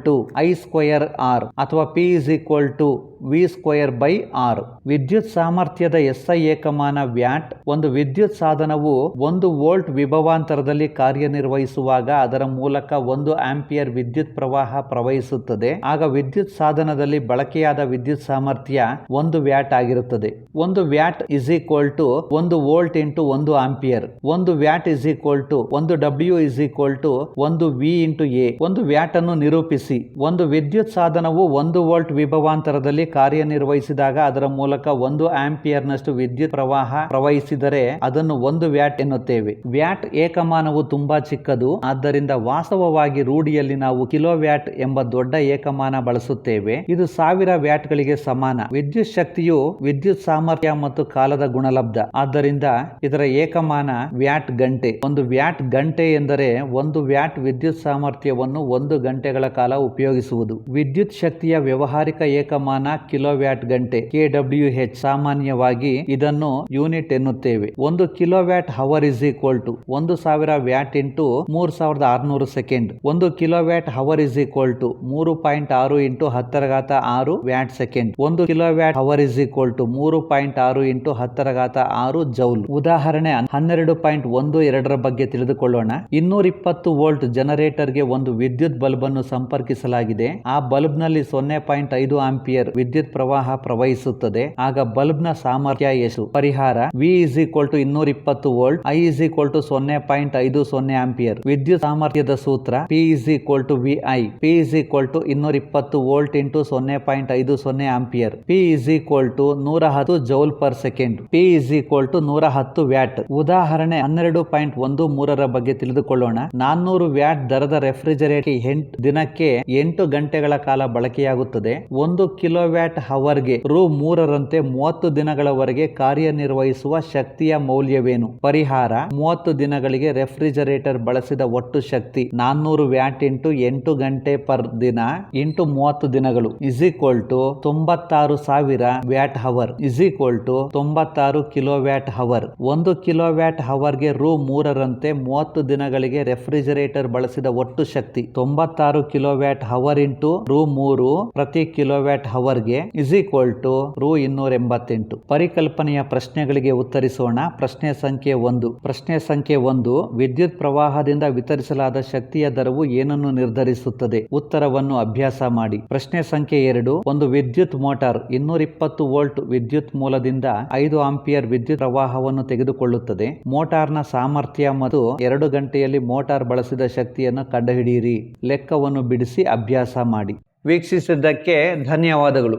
B: I²R ಅಥವಾ P = V²/R. ವಿದ್ಯುತ್ ಸಾಮರ್ಥ್ಯದ SI ಏಕಮಾನ ವ್ಯಾಟ್. ಒಂದು ವಿದ್ಯುತ್ ಸಾಧನವು 1 ವೋಲ್ಟ್ ವಿಭವಾಂತರದಲ್ಲಿ ಕಾರ್ಯನಿರ್ವಹಿಸುವಾಗ ಅದರ ಮೂಲಕ 1 ಆಂಪಿಯರ್ ವಿದ್ಯುತ್ ಪ್ರವಾಹ ಪ್ರವಹಿಸುತ್ತದೆ. ಆಗ ವಿದ್ಯುತ್ ಸಾಧನದಲ್ಲಿ ಬಳಕೆಯಾದ ವಿದ್ಯುತ್ ಸಾಮರ್ಥ್ಯ 1 ವ್ಯಾಟ್ ಆಗಿರುತ್ತದೆ. 1 watt = 1 volt × 1 ampere. 1 watt = 1 W = 1 V × A. 1 watt ಅನ್ನು ನಿರೂಪಿಸಿ. ಒಂದು ವಿದ್ಯುತ್ ಸಾಧನವು 1 ವೋಲ್ಟ್ ವಿಭವಾಂತರದಲ್ಲಿ ಕಾರ್ಯನಿರ್ವಹಿಸಿದಾಗ ಅದರ ಮೂಲಕ 1 ಆಂಪಿಯರ್ ನಷ್ಟು ವಿದ್ಯುತ್ ಪ್ರವಾಹ ಪ್ರವಹಿಸಿದರೆ ಅದನ್ನು 1 ವ್ಯಾಟ್ ಎನ್ನುತ್ತೇವೆ. ವ್ಯಾಟ್ ಏಕಮಾನವು ತುಂಬಾ ಚಿಕ್ಕದು, ಆದ್ದರಿಂದ ವಾಸ್ತವವಾಗಿ ರೂಢಿಯಲ್ಲಿ ನಾವು ಕಿಲೋವ್ಯಾಟ್ ಎಂಬ ದೊಡ್ಡ ಏಕಮಾನ ಬಳಸುತ್ತೇವೆ. ಇದು 1000 ವ್ಯಾಟ್ಗಳಿಗೆ ಸಮಾನ. ವಿದ್ಯುತ್ ಶಕ್ತಿಯು ವಿದ್ಯುತ್ ಸಾಮರ್ಥ್ಯ ಮತ್ತು ಕಾಲದ ಗುಣಲಬ್ಧ. ಆದ್ದರಿಂದ ಇದರ ಏಕಮಾನ ವ್ಯಾಟ್ ಗಂಟೆ. 1 ವ್ಯಾಟ್ ಗಂಟೆ ಎಂದರೆ 1 ವ್ಯಾಟ್ ವಿದ್ಯುತ್ ಸಾಮರ್ಥ್ಯವನ್ನು 1 ಗಂಟೆಗಳ ಕಾಲ ಉಪಯೋಗಿಸುವುದು. ವಿದ್ಯುತ್ ಶಕ್ತಿಯ ವ್ಯವಹಾರಿಕ ಏಕಮಾನ ಕಿಲೋವ್ಯಾಟ್ ಗಂಟೆ kWh. ಸಾಮಾನ್ಯವಾಗಿ ಇದನ್ನು ಯೂನಿಟ್ ಎನ್ನುತ್ತೇವೆ. 1 kilowatt hour = 1000 watt × 3600 second. 1 kilowatt hour = 3.6 × 10⁻6 watt second. 1 kilowatt hour = 3.6 × 10⁻6 joule. ಉದಾಹರಣೆ 12.12 ಬಗ್ಗೆ ತಿಳಿದುಕೊಳ್ಳೋಣ. 220 ವೋಲ್ಟ್ ಜನರೇಟರ್ಗೆ ಒಂದು ವಿದ್ಯುತ್ ಬಲ್ಬ್ ಅನ್ನು ಸಂಪರ್ಕಿಸಲಾಗಿದೆ. ಆ ಬಲ್ಬ್ ನಲ್ಲಿ 0.5 ಆಂಪಿಯರ್ ವಿದ್ಯುತ್ ಪ್ರವಾಹ ಪ್ರವಹಿಸುತ್ತದೆ. ಆಗ ಬಲ್ಬ್ ನ ಸಾಮರ್ಥ್ಯ ಎಷ್ಟು? ಪರಿಹಾರ: V = 220 ವೋಲ್ಟ್, I = 0.50 ಆಂಪಿಯರ್. ವಿದ್ಯುತ್ ಸಾಮರ್ಥ್ಯದ ಸೂತ್ರ P = VI. P = 220 volt × 0.50 ampere. P = 110 joule per second. P = 110 watt. ಉದಾಹರಣೆ 12.13 ಬಗ್ಗೆ ತಿಳಿದುಕೊಳ್ಳೋಣ. 400 ವ್ಯಾಟ್ ದರದ ರೆಫ್ರಿಜರೇಟರ್ ದಿನಕ್ಕೆ 8 ಗಂಟೆಗಳ ಕಾಲ ಬಳಕೆಯಾಗುತ್ತದೆ. 1 ಕಿಲೋವ್ಯಾಟ್ ಕಿಲೋವ್ಯಾಟ್ ಅವರ್ಗೆ ರೂ. 3ರಂತೆ 30 ದಿನಗಳವರೆಗೆ ಕಾರ್ಯನಿರ್ವಹಿಸುವ ಶಕ್ತಿಯ ಮೌಲ್ಯವೇನು? ಪರಿಹಾರ: 30 ದಿನಗಳಿಗೆ ರೆಫ್ರಿಜರೇಟರ್ ಬಳಸಿದ ಒಟ್ಟು ಶಕ್ತಿ 400 ವ್ಯಾಟ್ ಇಂಟು 8 ಗಂಟೆ ಪರ್ ದಿನ ಇಂಟು 30 ದಿನಗಳು is equal to 96,000 watt hour is equal to 96 kilowatt hour. 1 kilowatt ಅವರ್ಗೆ ರೂ. 3ರಂತೆ 30 ದಿನಗಳಿಗೆ ರೆಫ್ರಿಜರೇಟರ್ ಬಳಸಿದ ಒಟ್ಟು ಶಕ್ತಿ 96 ಕಿಲೋವ್ಯಾಟ್ ಅವರ್ ಇಂಟು ರೂ. 3 ಪ್ರತಿ ಕಿಲೋವ್ಯಾಟ್ ಅವರ್ಗೆ ಇಸ್ ಈಕ್ವಲ್ ಟು ರೂ. 288. ಪರಿಕಲ್ಪನೆಯ ಪ್ರಶ್ನೆಗಳಿಗೆ ಉತ್ತರಿಸೋಣ. ಪ್ರಶ್ನೆ ಸಂಖ್ಯೆ 1. ಪ್ರಶ್ನೆ ಸಂಖ್ಯೆ 1. ವಿದ್ಯುತ್ ಪ್ರವಾಹದಿಂದ ವಿತರಿಸಲಾದ ಶಕ್ತಿಯ ದರವು ಏನನ್ನು ನಿರ್ಧರಿಸುತ್ತದೆ? ಉತ್ತರವನ್ನು ಅಭ್ಯಾಸ ಮಾಡಿ. ಪ್ರಶ್ನೆ ಸಂಖ್ಯೆ 2. ಒಂದು ವಿದ್ಯುತ್ ಮೋಟಾರ್ 220 ವೋಲ್ಟ್ ವಿದ್ಯುತ್ ಮೂಲದಿಂದ 5 ಆಂಪಿಯರ್ ವಿದ್ಯುತ್ ಪ್ರವಾಹವನ್ನು ತೆಗೆದುಕೊಳ್ಳುತ್ತದೆ. ಮೋಟಾರ್ನ ಸಾಮರ್ಥ್ಯ ಮತ್ತು 2 ಗಂಟೆಯಲ್ಲಿ ಮೋಟಾರ್ ಬಳಸಿದ ಶಕ್ತಿಯನ್ನು ಕಂಡುಹಿಡಿಯಿರಿ. ಲೆಕ್ಕವನ್ನು ಬಿಡಿಸಿ ಅಭ್ಯಾಸ ಮಾಡಿ. ವೀಕ್ಷಿಸಿದ್ದಕ್ಕೆ ಧನ್ಯವಾದಗಳು.